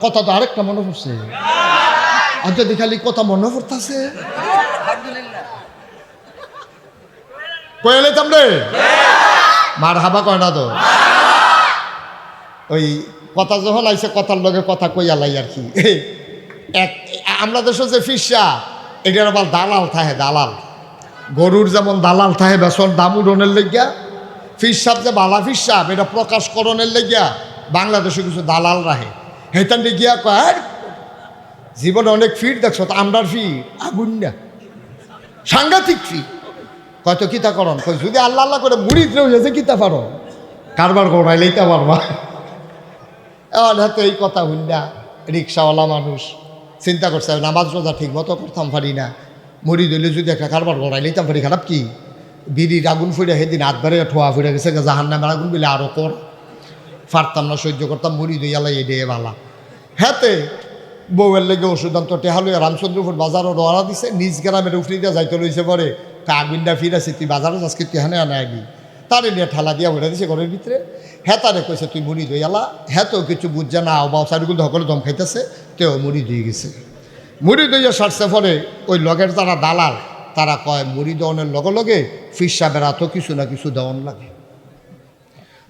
কথা তো আরেকটা মনে পড়ছে, আর যদি খালি কথা মনে পড়তেছে কয়ে লাইতাম রে, মার হাবা কয় না তো। ওই কথা যখন আইসে কথার লগে কথা কইয়া লাই আর কি। এক আমরা দেশে যে ফিসা এটার আবার দালাল থাকে, দালাল গরুর যেমন দালাল থাকে বেসন দাম উড়নের লেগিয়া, ফিসাব যে বালা ফিসাব এটা প্রকাশকরণের লেগিয়া বাংলাদেশে কিছু দালাল রাহে। হেতান গিয়া কয় জীবনে অনেক ফিট দেখছো, তো আমরার ফিট আগুন না, সাংঘাতিক ফিট। কয়তো কিতা করন, কই যদি আল্লাহ আল্লাহ করে মুড়িদ রয়েছে কিতা পারো, কারবার গড়াইলেইতা পারবা। এবার হাতে এই কথা হইনা রিক্সাওয়ালা মানুষ চিন্তা করছে নামাজ রোজা ঠিক মতো করতাম পারি না, মুড়ি দইলে যদি একটা কারবার গড়াইলেইতাম পারি, খারাপ কি বিড়ির আগুন ফুড়ে সেদিন হাত বাড়ে ঠোয়া ফুড়ে গেছে, জাহান নামের আগুন বলে আরও কর পারতাম না, সহ্য করতাম, মুড়ি দইয়ালাই এডে বালা। হাতে বউয়ের লেগে ওষুধ আনতো টেহালুয়া রামচন্দ্রপুর বাজারও রওনা দিছে, নিজ গ্রামের উফরি দিয়া যাইতে লইছে পরে আগুনটা ফিরেছে, তুই বাজারে আজকে তেহানে আনে আবি, তারে নিয়ে ঠেলা দিয়া উঠে দিছে ঘরের ভিতরে। হেতারে কইছে তুই মুড়ি দইয়ালা, হেতেও কিছু বুঝছে না, বা চারিগুলো সকলে দম খাইতেছে, তেও মুড়ি দিয়ে গেছে। মুড়ি দইয়া সারছে পরে ওই লগের যারা দালাল তারা কয় মুড়ি দেওয়ানের লগে লগে ফিসা বেড়াতো কিছু না কিছু দেওয়ান লাগে।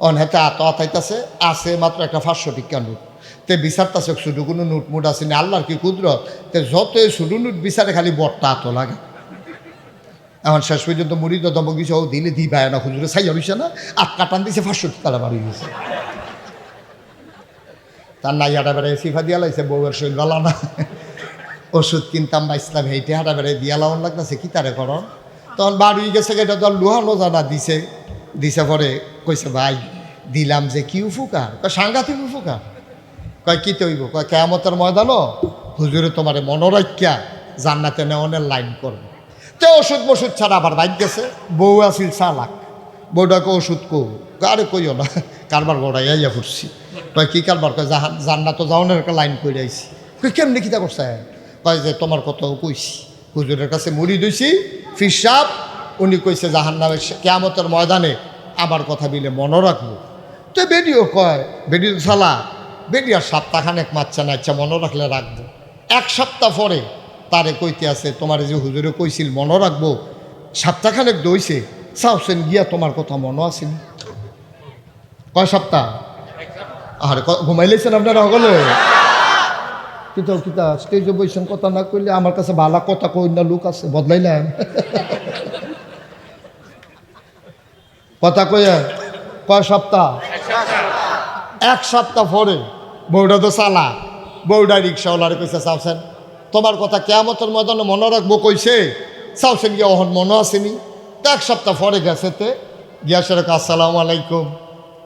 অন হেতে আতাইতেছে আছে মাত্র একটা 500 টিকা নোট, তে বিচারতাছে শুধু কোনো নোট মুট আছে না, আল্লাহর কি কুদরত, তে যতই শুধু নোট বিচারে খালি বটটা আত লাগে। এখন শেষ পর্যন্ত মুড়ি তো দমক দিছে, ও দিলে দি পায় না, হুজুরে ছাইয়া রইছে না, আট কাটান দিছে 500 টাকা বাড়ি গেছে। তার নাইয়াটা বেড়াই সিফা দিয়া লাইছে, বউয়ের শরীর ভালো না, ওষুধ কিনতাম বা ইসলাম হেঁটে হাঁটা বেড়াই দিয়া লাউন লাগতেছে কি তারে করো। তখন বাড়ি গেছে, এটা তো লোহানো জানা দিছে, দিছে পরে কইছে ভাই দিলাম যে কি উপকার, কয় সাংঘাতিক উপকার। কয় কি তৈব, কয় কেয়ামতের ময়দানও হুজুরে তোমারে মনোরাখ্যা জান্নাতে নেওয়ানের লাইন করবে। তো ওষুধ মশুদ ছাড়া আবার বাইক গেছে, বউ আসিল চালাক, বউটাকে ওষুধ কো, আরে কইও না কারবার গড়াইয়া ফুটছি। কয় কি কারবার, কয় জান্নাত যাওয়ানের একটা লাইন করে আইছি। কই কেমনি কিতা করছে, কয় যে তোমার কথাও কইছি, হুজুরের কাছে মুড়ি দইছি, ফিসাব উনি কইছে জাহান্নামে কিয়ামতের ময়দানে আমার কথা বিলে মনে রাখবো। তো বেডিও কয়, বেডিও সালা বেডি আর সপ্তাহখানেক মাচ্ছা না, ইচ্ছা মনে রাখলে রাখবো। 1 সপ্তাহ পরে তারে কইতে আছে তোমার যে হুজুরে কইছিল মনে রাখবো, সপ্তাহখানেক দইছে, চাওছেন গিয়া তোমার কথা মনে আসেনি। কয় সপ্তাহ, আর ঘুমাইলেছেন আপনারা সকলে, কিতা কিতা স্টেজে বইছেন কথা না কইলে, আমার কাছে ভালো কথা কই না লোক আছে বদলাইলাম কথা কইয়া। কয় সপ্তাহ, 1 সপ্তাহ পরে বউটা তো চালা, বউটা রিক্সাওয়ালারে কইছে চাওছেন তোমার কথা কিয়ামতের ময়দানে মনে রাখবো কইছে, চাওছেন গিয়া ওহন মনে আসেনি। 1 সপ্তাহ পরে গেছেতে গিয়া সেরক আসসালামু আলাইকুম,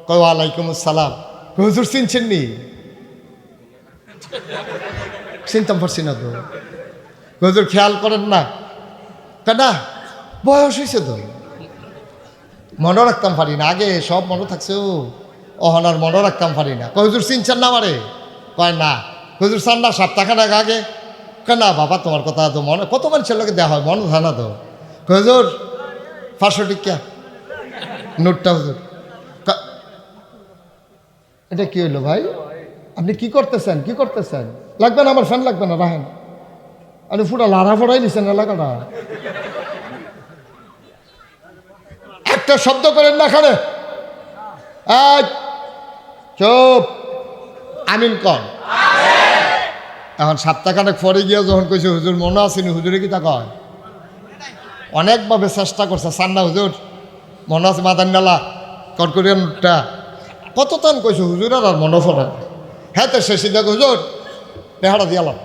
কয় ওয়ালাইকুম আসসালাম। হুজুর চিনছেন নি, চিনতাম পারছি না তো। হুজুর খেয়াল করেন না, কেনা বয়স হয়েছে তো মনে রাখতাম পারি না, আগে সব মনে থাকছে, ও অহন আর মনে রাখতাম পারি না। কয় হুজুর চিনছেন না আমারে, কয় না। হুজুর চান না সপ্তাহখানেক আগে, কেনা বাবা তোমার কথা তো মনে, কত মানুষের লোকে দেওয়া হয় মনে হয় না তো। হুজুর 500 টিকা নোটটা হুজুর। এটা কি হইলো ভাই, আপনি কি করতেছেন, কি করতেছেন, লাগবে না আমার ফ্যান লাগবে না, রাখেন। আপনি পুরা লাড়া ফোড়াই নিছেন এলাকাটা, একটা শব্দ করেন না খানে, চুপ, আমিন কন। এখন সপ্তাহখানেক পরে গিয়া যখন কইছে হুজুর মনে আসেনি, হুজুরে কি তা কয়, অনেকভাবে চেষ্টা করছে, সান্না হুজুর মনে আছে মাদান নালা কটকরিয়ানটা কত টান কইছে, হুজুর আর মনে পড়ে। হ্যাঁ তো শেষে দেখ হুজুর টেহারা দিয়ালাম,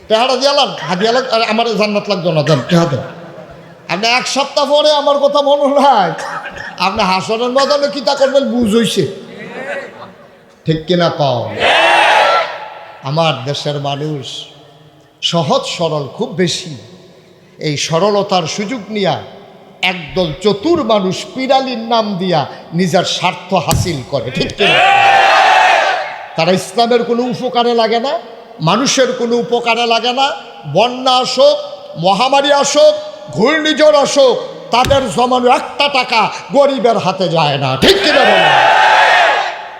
টেহারা দিয়ালাম, হাদিয়ালাম, আর আমার জান্নাত লাগতো না, দেন টেহা দেন। আপনি 1 সপ্তাহ পরে আমার কথা মনে নাই, আপনি হাসনের ময়দানে কিতা করবেন বুঝ হইছে, ঠিক কিনা কও। আমার দেশের মানুষ সহজ সরল খুব বেশি, এই সরলতার সুযোগ নিয়া একদল চতুর মানুষ পিরালির নাম দিয়া নিজের স্বার্থ হাসিল করে, ঠিক কিনা। তারা ইসলামের কোনো উপকারে লাগে না, মানুষের কোনো উপকারে লাগে না। বন্যা আসুক, মহামারী আসুক, ঘূর্ণিঝড় আসুক, তাদের জমানো একটা টাকা গরিবের হাতে যায় না, ঠিক কিনা বলে।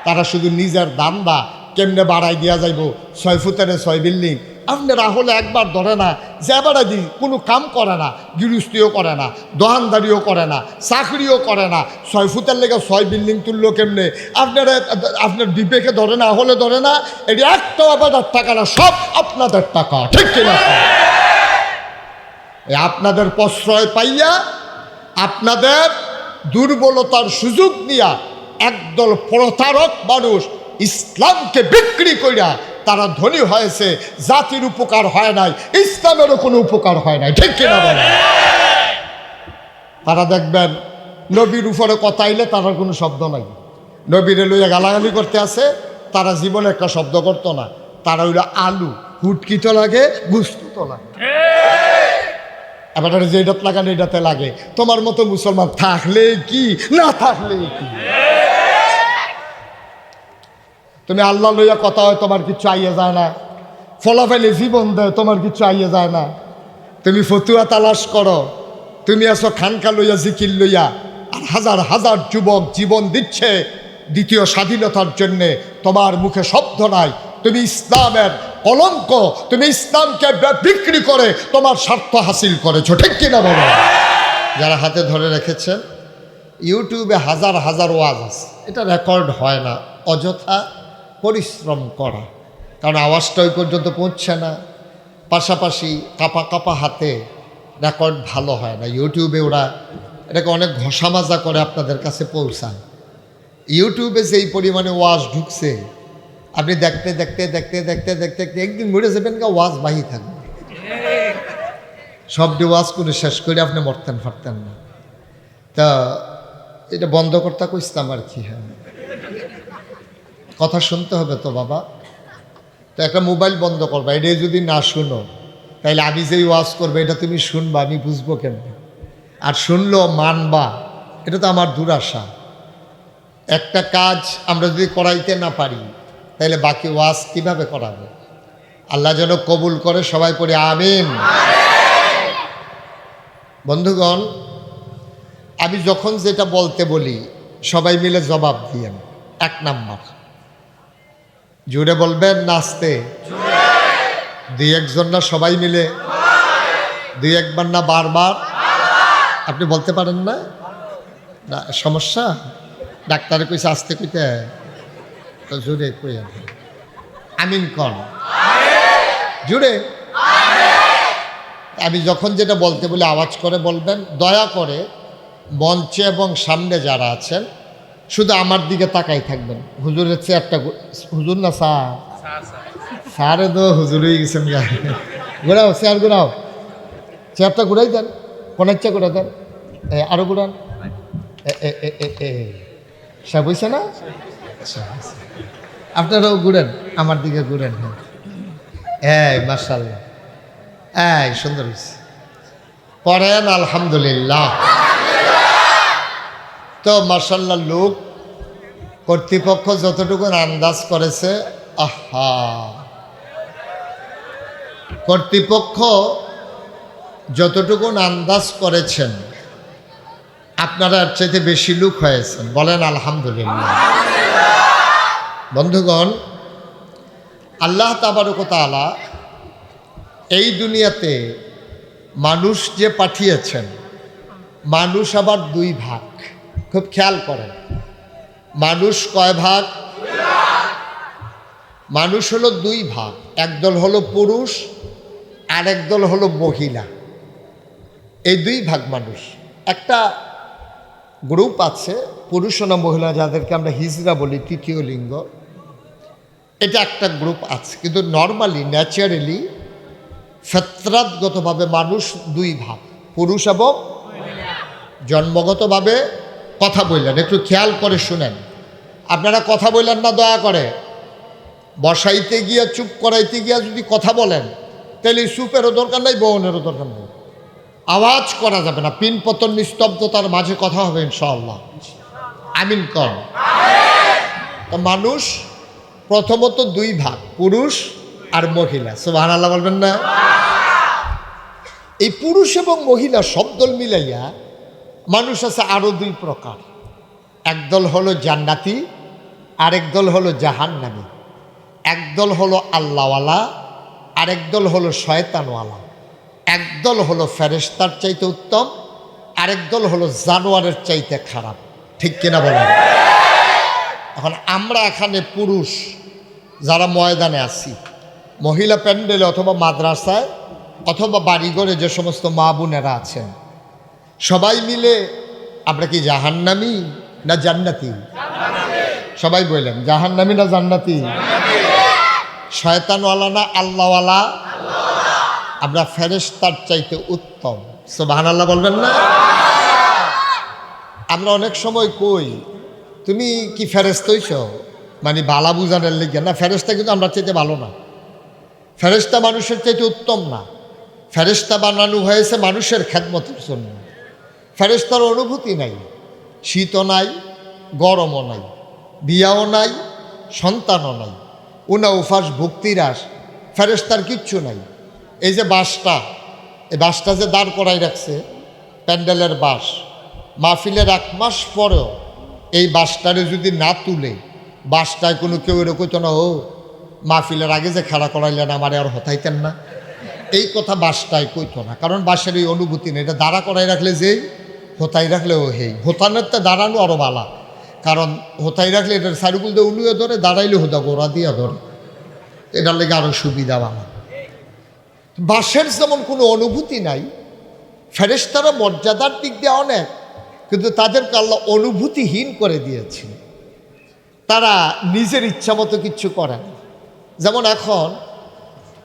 তারা শুধু নিজের দান্দা কেমনে বাড়াই দিয়া যাইব 6 ফুটের 6 বিল্ডিং। আপনারা হলে একবার ধরে না যে বাড়াই দিই, কোনো কাম করে না, গৃহস্থিও করে না, দোকানদারিও করে না, চাকরিও করে না, 6 ফুটের লেগে 6 বিল্ডিং তুললো কেমনে? আপনারা আপনার বিবেকে ধরে না, হলে ধরে না। এটি একটা আপনাদের টাকা না, সব আপনাদের টাকা, ঠিক কিনা? আপনাদের প্রশ্রয় পাইয়া, আপনাদের দুর্বলতার সুযোগ নিয়া একদল প্রতারক মানুষ ইসলামকে বিক্রি কইরা তারা ধনী হয়েছে। জাতির উপকার হয় নাই, ইসলামেরও কোনো উপকার হয় নাই, ঠিক কিনা বলেন? তারা দেখবেন নবীর উপরে কথা আইলে তার কোনো শব্দ নাই। নবীরে লইয়া গালাগালি করতে আসে, তারা জীবনে একটা শব্দ করতো না। তারা হইল আলু, হুটকি তো লাগে, গুস্তু তো লাগে। এবার যেটাতে লাগানো এটাতে লাগে। তোমার মতো মুসলমান থাকলে কি, না থাকলে কি? তুমি আল্লাহ লইয়া কথা হয়, তোমার কিছু আইয়ে যায় না। ফলাফেলে জীবন দেয়, তোমার কিছু আইয়ে যায় না। তুমি ফতুয়া তালাশ করো, তুমি আসো খানকা লইয়া, জিকির লইয়া, আর হাজার হাজার যুবক জীবন দিচ্ছে দ্বিতীয় স্বাধীনতার জন্যে, তোমার মুখে শব্দ নাই। তুমি ইসলামের কলঙ্ক, তুমি ইসলামকে বিক্রি করে তোমার স্বার্থ হাসিল করেছো, ঠিক কিনা বলো? যারা হাতে ধরে রেখেছেন, ইউটিউবে হাজার হাজার ওয়াজ আছে, এটা রেকর্ড হয় না, অযথা পরিশ্রম করা, কারণ আওয়াজটা ওই পর্যন্ত পৌঁছছে না। পাশাপাশি কাপা কাপা হাতে রেকর্ড ভালো হয় না। ইউটিউবে ওরা এটাকে অনেক ঘষা মাজা করে আপনাদের কাছে পৌঁছায়। ইউটিউবে যেই পরিমাণে ওয়াজ ঢুকছে, আপনি দেখতে দেখতে দেখতে দেখতে দেখতে দেখতে একদিন মরে যাবেন, ওয়াজ বাহি থাকবে। সবটি ওয়াজ করে শেষ করে আপনি মরতেন ফারতেন না। তা এটা বন্ধ করতে কইতাম আর কি। হ্যাঁ, কথা শুনতে হবে তো বাবা। তো একটা মোবাইল বন্ধ করবা, এটা যদি না শুনো তাইলে আমি যেই ওয়াজ করবো এটা তুমি শুনবা, আমি বুঝবো কেন? আর শুনলেও মানবা, এটা তো আমার দুরাশা। একটা কাজ আমরা যদি করাইতে না পারি তাহলে বাকি ওয়াজ কিভাবে করাবে? আল্লাহ যেন কবুল করে, সবাই পড়ে আমিন। বন্ধুগণ, আমি যখন যেটা বলতে বলি সবাই মিলে জবাব দিয়েন। 1 নাম্বার, জুড়ে বলবেন না আস্তে? 2-1 জন না, সবাই মিলে 2-1 বার না, বারবার? আপনি বলতে পারেন না? না সমস্যা, ডাক্তারে কইছে আস্তে কইতে, তো জুড়ে কই আমিন কন, জুড়ে। আমি যখন যেটা বলতে বলি আওয়াজ করে বলবেন। দয়া করে মঞ্চে এবং সামনে যারা আছেন শুধু আমার দিকে তাকাই থাকবেন। হুজুরের চেয়ারটা, হুজুর না স্যার, স্যারে তো হুজুর হয়ে গেছেন। ঘোরাও চেয়ার, ঘোরাও চেয়ারটা, ঘুরাই দেন, কোন ইচ্ছা করে দেন, আরো ঘুরান। সব হয়েছে না? আপনারাও ঘুরেন, আমার দিকে ঘুরেন। হ্যাঁ, মাশাআল্লাহ, এই সুন্দর হয়েছে। পড়েন আলহামদুলিল্লাহ। তো মাশাআল্লাহ, লোক কর্তৃপক্ষ যতটুকু আন্দাজ করেছে, আহা, কর্তৃপক্ষ যতটুকু আন্দাজ করেছেন আপনারা এর চাইতে বেশি লোক হয়েছেন, বলেন আলহামদুলিল্লাহ। বন্ধুগণ, আল্লাহ তাবারক ওয়া তাআলা এই দুনিয়াতে মানুষ যে পাঠিয়েছেন, মানুষ আবার 2 ভাগ। খুব খেয়াল করেন, মানুষ কয় ভাগ? মানুষ হলো 2 ভাগ। একদল হলো পুরুষ, আর একদল হলো মহিলা। এই 2 ভাগ মানুষ। একটা গ্রুপ আছে পুরুষ না মহিলা, যাদেরকে আমরা হিজড়া বলি, 3য় লিঙ্গ। এটা একটা গ্রুপ আছে, কিন্তু নর্মালি ন্যাচারালি ফিতরাতগতভাবে মানুষ 2 ভাগ, পুরুষ এবং জন্মগতভাবে। কথা বললেন, একটু খেয়াল করে শুনেন। আপনারা কথা বললেন না দয়া করে। বসাইতে গিয়া, চুপ করাইতে গিয়া যদি কথা বলেন তাহলে চুপেরও দরকার নাই, বউনেরও দরকার নেই। আওয়াজ করা যাবে না, পিনপতন নিস্তব্ধতার মাঝে কথা হবে ইনশাআল্লাহ। আমিন কর। তো মানুষ প্রথমত 2 ভাগ, পুরুষ আর মহিলা। সুবহানাল্লাহ বলবেন না? এই পুরুষ এবং মহিলা শব্দল মিলাইয়া মানুষ আছে আরো 2 প্রকার। একদল হলো জান্নাতি, আরেক দল হলো জাহান্নামী, একদল হলো আল্লাহওয়ালা, আরেক দল হলো শয়তানওয়ালা। একদল হলো ফেরেশতার চাইতে উত্তম, আরেক দল হলো জানোয়ারের চাইতে খারাপ। ঠিক কিনা বলেন? এখন আমরা এখানে পুরুষ যারা ময়দানে আছি, মহিলা প্যান্ডেলে অথবা মাদ্রাসায় অথবা বাড়িঘরে যে সমস্ত মা বোনেরা আছেন, সবাই মিলে আমরা কি জাহান্নামী না জান্নাতি? সবাই বললেন জাহান্নামী না জান্নাতি? শয়তানওয়ালা না আল্লাহওয়ালা? আমরা ফেরেশতার চাইতে উত্তম। সুবহানাল্লাহ বলবেন না? আমরা অনেক সময় কই তুমি কি ফেরেশতা হইছ, মানে বালা বুঝানোর লেগে না। ফেরেশতা কিন্তু আমরা চাইতে ভালো না, ফেরেশতা মানুষের চাইতে উত্তম না। ফেরেশতা বানানো হয়েছে মানুষের খেদমতের জন্য। ফেরেশতার অনুভূতি নাই, শীতও নাই, গরমও নাই, বিয়াও নাই, সন্তানও নাই, উনা উফাস ভক্তিরাস, ফেরেশতার কিচ্ছু নাই। এই যে বাসটা, এই বাসটা যে দাঁড় করাই রাখছে, প্যান্ডেলের বাস, মাহফিলের 1 মাস পরেও এই বাসটারে যদি না তুলে, বাসটায় কোনো কেউ এরকম তো না, ও মাহফিলের আগে যে খাড়া করাইলেন আমার আর হতাইতেন না, এই কথা বাসটায় কইতো না। কারণ বাসের এই অনুভূতি নেই। এটা দাঁড়া করাই রাখলে যেই, হোতাই রাখলে ও হেই। হোতানের তো দাঁড়ানো আরও বালা, কারণ হোতাই রাখলে এটার সারুকুল দিয়ে উলুয়ে ধরে, দাঁড়াইলে হোদা গোড়া দিয়া ধরে, এটার লেগে আরও সুবিধা বালা। বাসের যেমন কোনো অনুভূতি নাই, ফেরেশতারা মর্যাদার দিক দিয়ে অনেক, কিন্তু তাদেরকে আল্লাহ অনুভূতিহীন করে দিয়েছে। তারা নিজের ইচ্ছা মতো কিচ্ছু করে না। যেমন এখন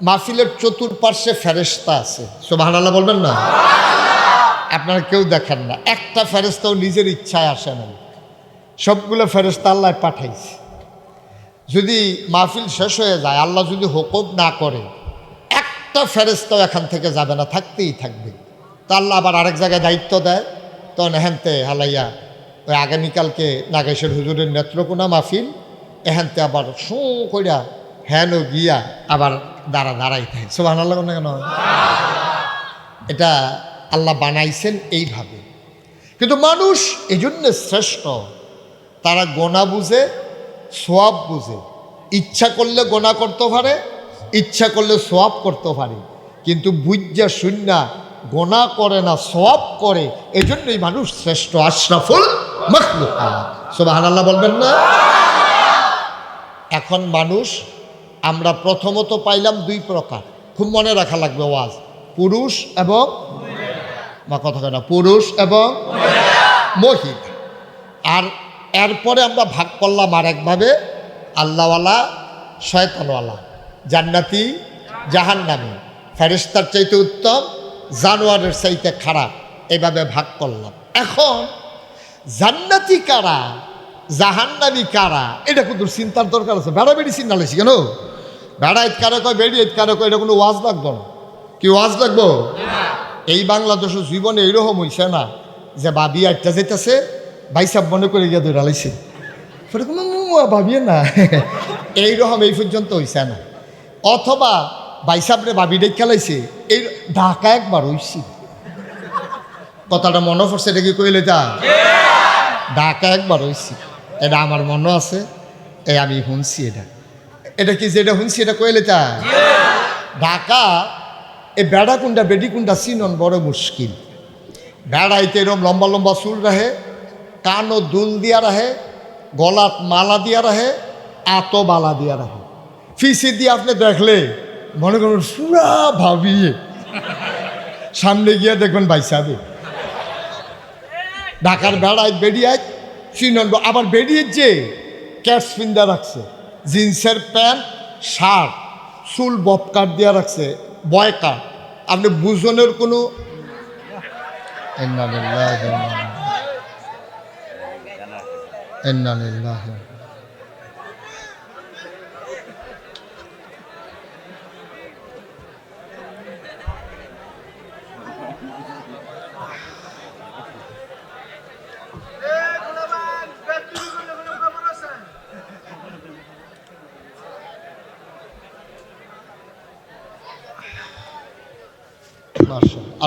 মাহফিলের চতুর্পার্শ্বে ফেরেশতা আছে, সুবহানাল্লাহ বলবেন না? আপনারা কেউ দেখেন না, একটা ফেরেশতাও নিজের ইচ্ছায় আসে না, সবগুলো ফেরেশতা আল্লাহ পাঠাইছে। যদি মাহফিল শেষ হয়ে যায়, আল্লাহ যদি হুকুম না করে, একটা ফেরেশতাও এখান থেকে যাবে না, থাকতেই থাকবে। তা আল্লাহ আবার আরেক জায়গায় দায়িত্ব দেয়, তখন এখানতে হালাইয়া ওই আগামীকালকে নাগেশ্বর হুজুরের নেত্রকোনা মাহফিল, এখানতে আবার শো কইরা হ্যানো গিয়া আবার দাঁড়াই থাকে। সুবহানাল্লাহ কেন? এটা আল্লাহ বানাইছেন এইভাবে। কিন্তু মানুষ এই জন্যে শ্রেষ্ঠ, তারা গোনা বুঝে, সোয়াব বুঝে। ইচ্ছা করলে গোনা করতে পারে, ইচ্ছা করলে সোয়াব করতে পারে, কিন্তু বুঝা শুননা গোনা করে না, সোয়াব করে। এই জন্যই মানুষ শ্রেষ্ঠ, আশরাফুল মাখলুকাত। সুবহানাল্লাহ বলবেন না? এখন মানুষ আমরা প্রথমত পাইলাম 2 প্রকার, খুব মনে রাখা লাগবে ওয়াজ, পুরুষ এবং মা কথা কেনা, পুরুষ এবং মহিলা। আর এরপরে আমরা ভাগ করলাম আরেকভাবে, আল্লাহওয়ালা, শয়তানওয়ালা, জান্নাতি, জাহান্নামী, ফেরেশতার চাইতে উত্তম, জানোয়ারের চাইতে খারাপ, এইভাবে ভাগ করলাম। এখন জান্নাতি কারা, জাহান্নামী কারা, এটা কিন্তু চিন্তার দরকার আছে। বেড়া বেড়ি চিন্তা লাগছে কেন? বেড়া এত কারে কয়, বেড়ি এত কারে কয়, এটা কোনো ওয়াজ লাগবো না। কি ওয়াজ লাগবো? এই বাংলাদেশের জীবনে এইরকম হইছে না যে ভাবি আটটা যেতেছে, ভাই সাহেব মনে করে গিয়ে ধরে লাইছে, ভাবিয়ে না, এইরকম এই পর্যন্ত হইছে না। অথবা ভাই সাহেবরে ভাবি ডেকে খেলাইছে, এই ঢাকা একবার হইছি, কথাটা মনে পড়ছে, এটা কি কইলে যা, ঢাকা একবার হইছি, এটা আমার মনে আছে, এই আমি শুনছি, এটা কি যেটা শুনছি এটা কইলে যা। ঢাকা এই বেড়া কুন্ডা বেডি কুন্ডা চিনন বড় মুশকিল। বেড়াইতে এরম লম্বা লম্বা চুল রাহে, কানও দুল দিয়া রাহে, গলাত মালা দিয়া রাহে, আতো বালা দিয়া রাহে। ফিসি দিয়ে আপনি দেখলে মনে করুন পুরা ভাবিয়ে, সামনে গিয়ে দেখবেন ভাই সাহেব ঢাকার বেড়ায় বেরিয়ে চিনন। আবার বেরিয়ে যে ক্যাশ পিন্দা রাখছে, জিন্সের প্যান্ট, শার্ট, চুল বব কাট দিয়া রাখছে, বয় কাট, আপনি বুঝনের কোনো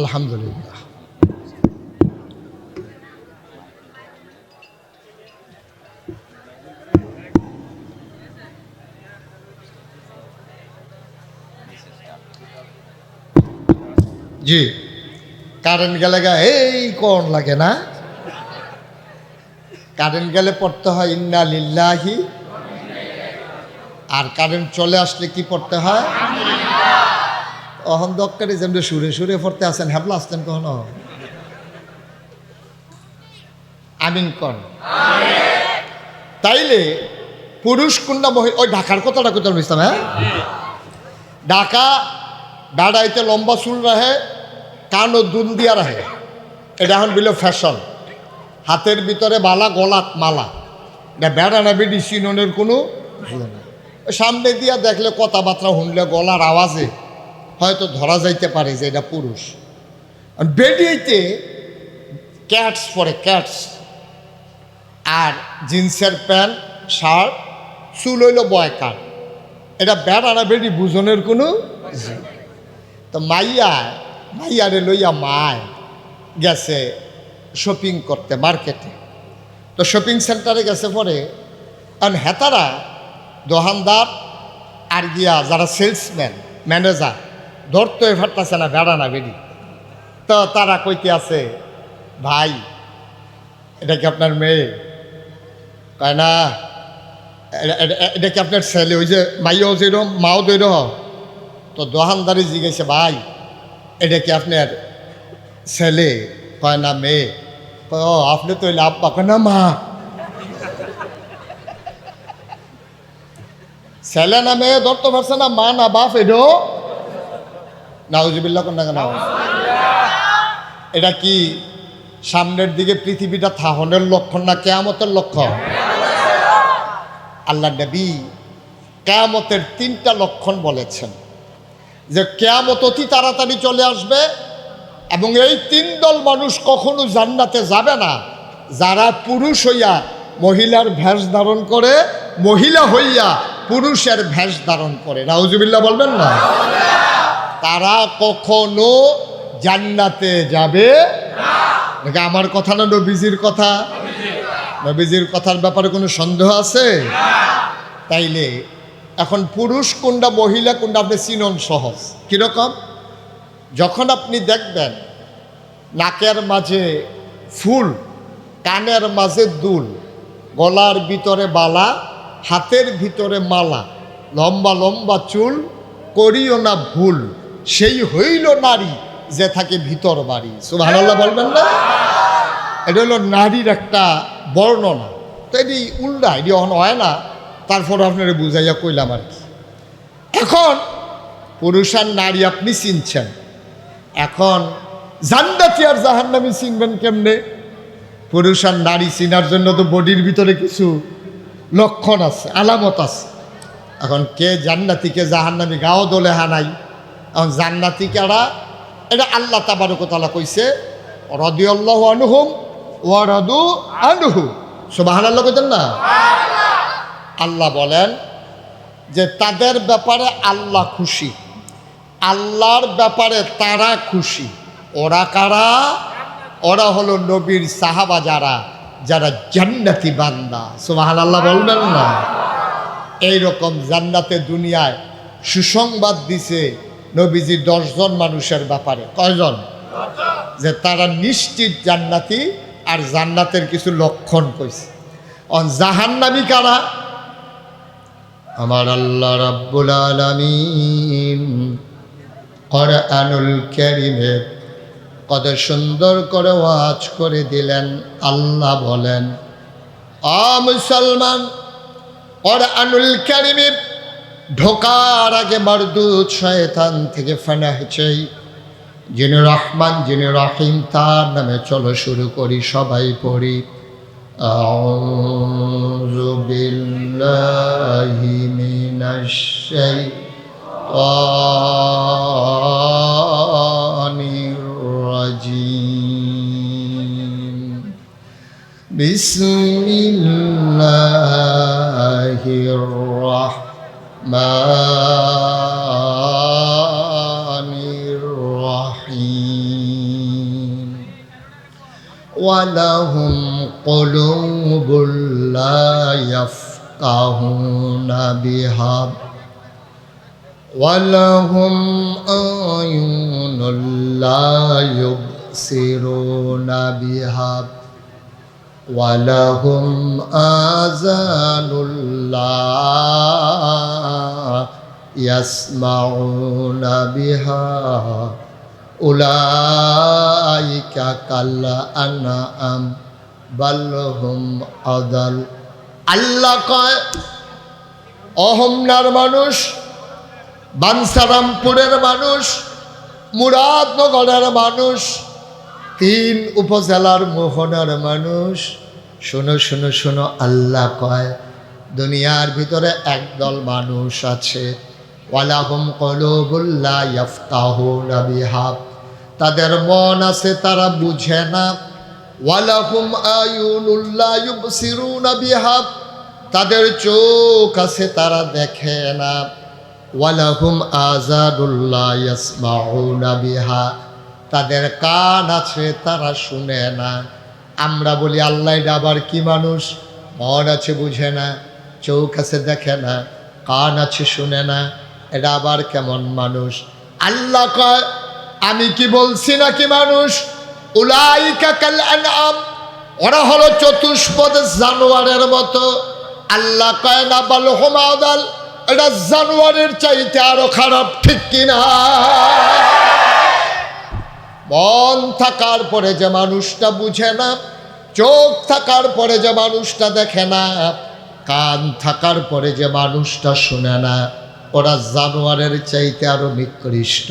আলহামদুলিল্লাহ। জি, কারেন্ট গেলে এই কোন লাগে না, কারেন্ট গেলে পড়তে হয় ইন্না লিল্লাহি, আর কারেন্ট চলে আসলে কি পড়তে হয়? অহন দক্কারে যেমন সুরে সুরে পড়তে আসেন, হ্যাবলা আসতেন কখনো? আমিন কন। তাইলে পুরুষ কোনটা মহিলা, ওই ঢাকার কথাটা কোথাও বুঝতাম। হ্যাঁ, ঢাকা দাঁড়াইতে লম্বা চুল রাহে, কানও দুল দিয়া রাহে, এটা এখন বিল ফ্যাশন। হাতের ভিতরে বালা, গলাত মালা, এটা বেড়া না বেডি চিননের কোনো সামনে দিয়া দেখলে কথাবার্তা শুনলে গলার আওয়াজে হয়তো ধরা যাইতে পারে যে এটা পুরুষ। বেডিতে ক্যাটস পরে, ক্যাটস আর জিন্সের প্যান্ট শার্ট, চুল হইল বয়কার, এটা বেড়া না বেডি বুঝনের কোনো। তো মাইয়ারে লইয়া মায় গেছে শপিং করতে মার্কেটে। তো শপিং সেন্টারে গেছে পরে কারণ হেতারা দোকানদার আর গিয়া যারা সেলসম্যান ম্যানেজার ধরতে ফাটতেছে না বেড়া না বেডি। তো তারা কইতে আছে, ভাই এটা কি আপনার মেয়ে? কয় না। এটা কি আপনার ছেলে? ওই যে মাইও যেরম মাও দৈরম। তো দোকানদারি জিজ্ঞেসে, ভাই এটা কি আপনার ছেলে? কয় না, মেয়ে। ও আপনি তো আব্বা। কয় না, মা। ছেলে না মেয়ে ধরতে পারছে না, মা না বাপ। এটাও নাউজুবিল্লাহ কোন না। এটা কি সামনের দিকে পৃথিবীটা থাহনের লক্ষণ না কিয়ামতের লক্ষণ? আল্লাহ নবী কিয়ামতের 3টা লক্ষণ বলেছেন, যে কিয়ামত অতি তাড়াতাড়ি চলে আসবে এবং এই 3 দল মানুষ কখনো জান্নাতে যাবে না, যারা পুরুষ হইয়া মহিলার ভেষ ধারণ করে, মহিলা হইয়া পুরুষের ভেষ ধারণ করে। নাউজুবিল্লাহ বলবেন না? তারা কখনো জান্নাতে যাবে না। আমার কথা না নবীজির কথা? নবীজির কথার ব্যাপারে কোনো সন্দেহ আছে? তাইলে এখন পুরুষ কোনটা মহিলা কোনটা আপনি চিনন সহজ। কীরকম? যখন আপনি দেখবেন নাকের মাঝে ফুল, কানের মাঝে দুল, গলার ভিতরে বালা, হাতের ভিতরে মালা, লম্বা লম্বা চুল, করিও না ভুল, সেই হইল নারী যে থাকে ভিতর বাড়ি। সুবহানাল্লাহ বলবেন না? এটা হলো নারীর একটা বর্ণনা। তো এটি উল্টা, এটি হয় না, তারপর আপনারা বুঝাইয়া কইলাম আর কি। এখন পুরুষ আর নারী আপনি চিনছেন, এখন জান্নাতি আর জাহান্নামী চিনবেন কেমনে? পুরুষ আর নারী চিনার জন্য তো বডির ভিতরে কিছু লক্ষণ আছে, আলামত আছে। এখন কে জান্নাতি কে জাহান্নামী গাও দোলে হানাই। এখন জান্নাতি কারা, এটা আল্লাহ তাবারক ওয়া তাআলা কইছে, রাদিয়াল্লাহু আনহুম ওয়া রাদু আনহু। সুবহানাল্লাহ কইতেন না? আল্লাহ বলেন যে তাদের ব্যাপারে আল্লাহ খুশি, আল্লাহর ব্যাপারে তারা খুশি। ওরা কারা? ওরা হলো নবীর সাহাবা, যারা যারা জান্নাতি বান্দা। সুবহানাল্লাহ বলবেন না? এইরকম জান্নাতে দুনিয়ায় সুসংবাদ দিছে নবীজি 10 জন মানুষের ব্যাপারে। কয়জন? যে তারা নিশ্চিত জান্নাতি, আর জান্নাতের কিছু লক্ষণ কইছে। জাহান্নামী কারা? আমার আল্লাহ রাব্বুল আলামিন কুরআনুল কারীমে কত সুন্দর করে ওয়াজ করে দিলেন। আল্লাহ বলেন, মুসলমান, কুরআনুল কারীমে ঢোকার আগে মারদুদ শয়তান থেকে ফানাহ চাই। যিনি রহমান, যিনি রহিম, তার নামে চলো শুরু করি, সবাই পড়ি। আউযু বিল্লাহি মিনাশ শাইতানির রাজিম। বিসমিল্লাহির রাহমানির রাহিম। ওয়ালাহুম কুলুবুল লা ইয়াফকাহুনা বিহা ওয়ালাহুম আয়ুনুল লা ইউবসিরুনা বিহা ওয়ালাহুম আযানুল লা ইয়াসমাউনা বিহা উলাইকা কাল আনআম বাল হুম আদাল। আল্লাহ কয়, অহমনার মানুষ, বাঞ্ছারামপুরের মানুষ, মুরাদনগরের মানুষ, 3 উপজেলার মোহনার মানুষ, শোনো শোনো শোনো। আল্লাহ কয়, দুনিয়ার ভিতরে একদল মানুষ আছে, ওয়ালাহুম কুলুবুল লা ইয়াফকাহুনা বিহা, তাদের মন আছে তারা বুঝে না। ওয়ালাহুম আয়ুনুল লা ইউবসিরুনা বিহা, তাদের চোখ আছে তারা দেখে না। ওয়ালাহুম আযানুল লা ইয়াসমাউনা বিহা, তাদের কান আছে তারা শুনে না। আমরা বলি আল্লাহ এটা আবার কি মানুষ? মন আছে বুঝে না, চোখ আছে দেখে না, কান আছে শুনে না, এটা আবার কেমন মানুষ? আল্লাহ কয়, আমি কি বলছি নাকি মানুষ? উলাইকা কাল আনআম, ওরা হলো চতুষ্পদ জানোয়ারের মতো। আল্লাহ কয় না, বাল হুম আদাল, এটা জানোয়ারের চাইতে আরো খারাপ, ঠিক কিনা? মন থাকার পরে যে মানুষটা বুঝে না, চোখ থাকার পরে যে মানুষটা দেখে না, কান থাকার পরে যে মানুষটা শুনে না, ওরা জানোয়ারের চাইতে আরো নিকৃষ্ট।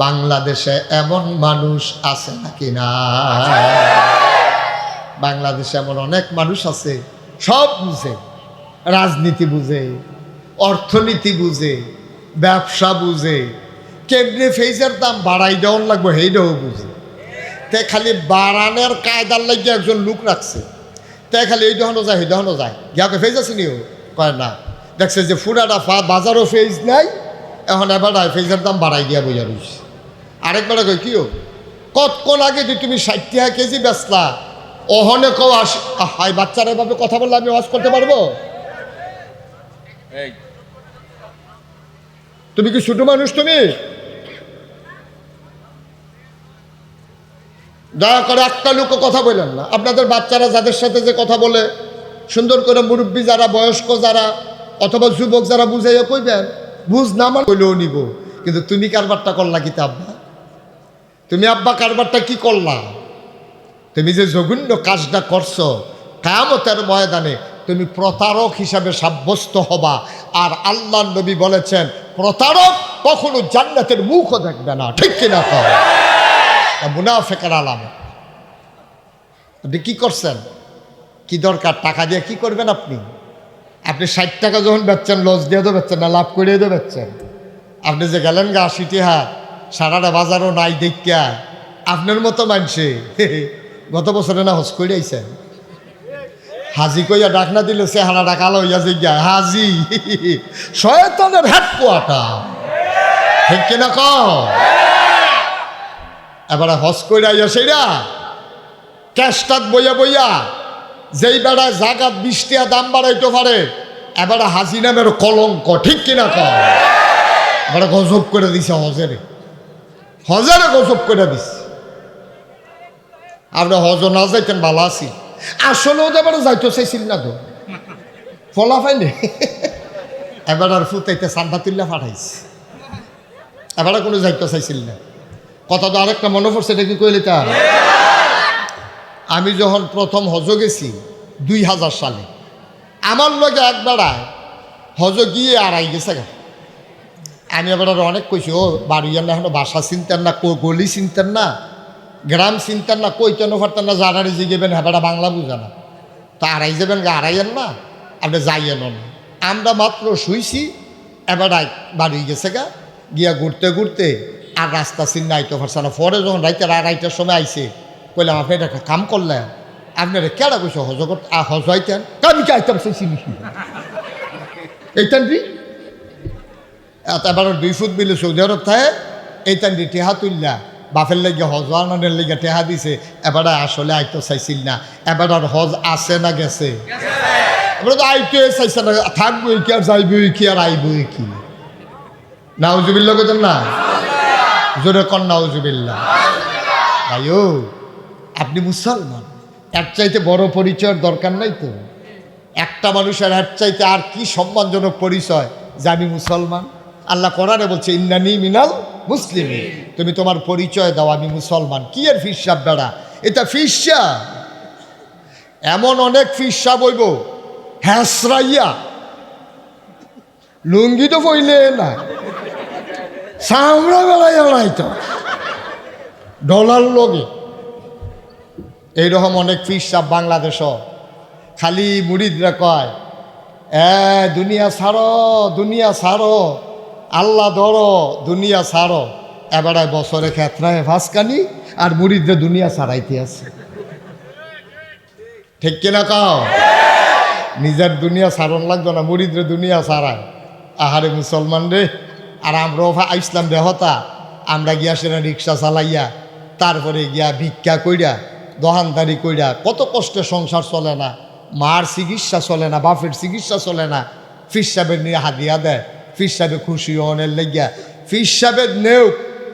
বাংলাদেশে এমন মানুষ আছে নাকি না? বাংলাদেশে এমন অনেক মানুষ আছে, সব বুঝে, রাজনীতি বুঝে, অর্থনীতি বুঝে, ব্যবসা বুঝে, কেমনে ফেজের দাম বাড়াই দেওয়ার লাগবে সেইটাও বুঝে। তে খালি বাড়ানোর কায়দার লাগিয়ে একজন লোক রাখছে, তাই খালি এই দহনও যায়, সেই দহনও যায়, গিয়াকে ফেজ আছে নিও কয় না। দেখছে যে ফুরাটা বাজারও ফেজ নাই, এখন এবার ফেজের দাম বাড়াই দিয়া বোঝা রয়েছে। আরেকবার কই কিও, কতক্ষণ আগে যে তুমি 60 টাকা কেজি বেচলা, ওহনে কেউ হাই বাচ্চারা এভাবে কথা বললে আমি ওয়াজ করতে পারবো? তুমি কি ছোট মানুষ? তুমি দয়া করে একটা লোকও কথা বললেন না। আপনাদের বাচ্চারা যাদের সাথে যে কথা বলে, সুন্দর করে মুরব্বী যারা, বয়স্ক যারা, অথবা যুবক যারা বুঝাইয়া কইবেন, বুঝ না আমার কইলেও নিব। কিন্তু তুমি কারবারটা করলা কি আব্বা? তুমি আব্বা কারবারটা কি করলা? তুমি যে জঘন্য কাজটা করছো, কিয়ামতের ময়দানে তুমি প্রতারক হিসাবে সাব্যস্ত হবা। আর আল্লাহ নবী বলেছেন, প্রতারক কখনো জান্নাতের মুখও দেখবে না, ঠিক কিনা? মুনাফিকের আলামত। আপনি কি করছেন? কি দরকার? টাকা দিয়ে কি করবেন আপনি? আপনি 60 টাকা যখন বেচছেন, লস দিয়ে তো বেচছেন না, লাভ করিয়ে তো বেচছেন। আপনি যে গেলেন গা 80 টাকা, সারাটা বাজারও নাই দেখিয়া, আপনার মতো মানছে গত বছরে না হজ করে আইছেন, হাজি কইয়া ডাক না দিলে সে হারা ডাকালো হইয়া যে গিয়া হাজি শয়তানের হেডকোয়ার্টার, ঠিক কিনা কও? এবারে হজ করে আইয়া সেইরা ক্যাশটাত বইয়া বইয়া যেই বেড়ায় জাগাত 20 টাকা দাম বাড়াইতে পারে, এবারে হাজি নামের কলঙ্ক, ঠিক কিনা কও? এবারে গজব করে দিছে হজেরে, হজেরে গজব করে দিছে। আপনি হজ না যাইতেন ভালো আছি, আসলেও তো এবারে যাইতে চাইছিল না তো, ফলা পাইনি। এবার আর ফুটাইতে সান্ডা তুল্লা পাঠাইছে, এবারে কোনো যাইতে চাইছিল না। কথা তো আরেকটা মনে পড়ছে, এটা কি কইলে তা? আমি যখন প্রথম হজ গেছি 2000 সালে, আমার লগে একবারায় হজ গিয়ে আড়াই গেছে গা। আমি এবার অনেক কইছি, ও বাড়িয়ার না, এখনো বাসা চিনতেন না, গলি চিনতেন না, গ্রাম চিনতেন না, কইতেন পারতেন না, জানারি জিগেবেন, হ্যাঁ বাংলা বুঝা না, তা আড়াই যাবেন গা, আড়াইয়েন না, আপনি যাইয়েন না। আমরা মাত্র শুইছি, এবার বাড়ি গেছে গা, গিয়া ঘুরতে ঘুরতে আর রাস্তা চিন না, আইতে পারছে না। পরে যখন রাইতে 2:30টার সময় আইছে, কইলাম আপনি এটা কাম করলেন, আপনারা কেডা কইছে হজ হজ আইতেন? আমি কি আইতাম সেই চিনি এইটান রি এবার 2 ফুট মিলে সৌদি আরব থাকে, এইটান রি টেহা তুললা বাপের লেগে হজ আনন্দের লেগে টেহা দিছে। এবার আসলে আইতে চাইছিল না, এবার আর হজ আছে না গেছে? এবার তো আইতে চাইছে না, থাকবো কি আর যাইবই কি আর আইবই কি? নাউজুবিল্লাহ কইতেন না? জোরে কন নাউজুবিল্লাহ। ভাইও আপনি মুসলমান, এর চাইতে বড় পরিচয়ের দরকার নাই তো। একটা মানুষের এর চাইতে আর কি সম্মানজনক পরিচয় যে আমি মুসলমান। আল্লাহ কোরআনে বলছে ইন্নানি মিনাল মুসলিমিন, তুমি তোমার পরিচয় দাও আমি মুসলমান। কি এর ফিরসাব বেড়া? এটা ফিরসাব। এমন অনেক ফিরসাব হইব হ্যাসরাইয়া লুঙ্গি তো পইলে না, সামরা বেড়াই নাই তো ডলার লগে। এইরকম অনেক ফিরসাব বাংলাদেশ। খালি মুরিদরা কয় দুনিয়া ছাড়ো, দুনিয়া ছাড়ো, আল্লাহ ধরো, দুনিয়া ছাড়ো। এবারে বছরে ক্ষেত্রায় ফাঁসকানি আর মুরিদরা দুনিয়া ছাড়াইতে আছে। ঠিক কিনা কাও? নিজের দুনিয়া ছাড়ন লাগতো না, মুরিদরে দুনিয়া ছাড়ায়। আহারে মুসলমান রে। আর আমরাও ইসলাম রেহতা, আমরা গিয়া সেটা রিক্সা চালাইয়া, তারপরে গিয়া ভিক্ষা কইরা, দোকানদারি কইরা, কত কষ্টে সংসার চলে না, মার চিকিৎসা চলে না, বাপের চিকিৎসা চলে না। ফির সাহেবের নিয়ে হাদিয়া দেয়, ফির সাহেবে খুশি অনের লেগিয়া। ফির সাহেবের নেও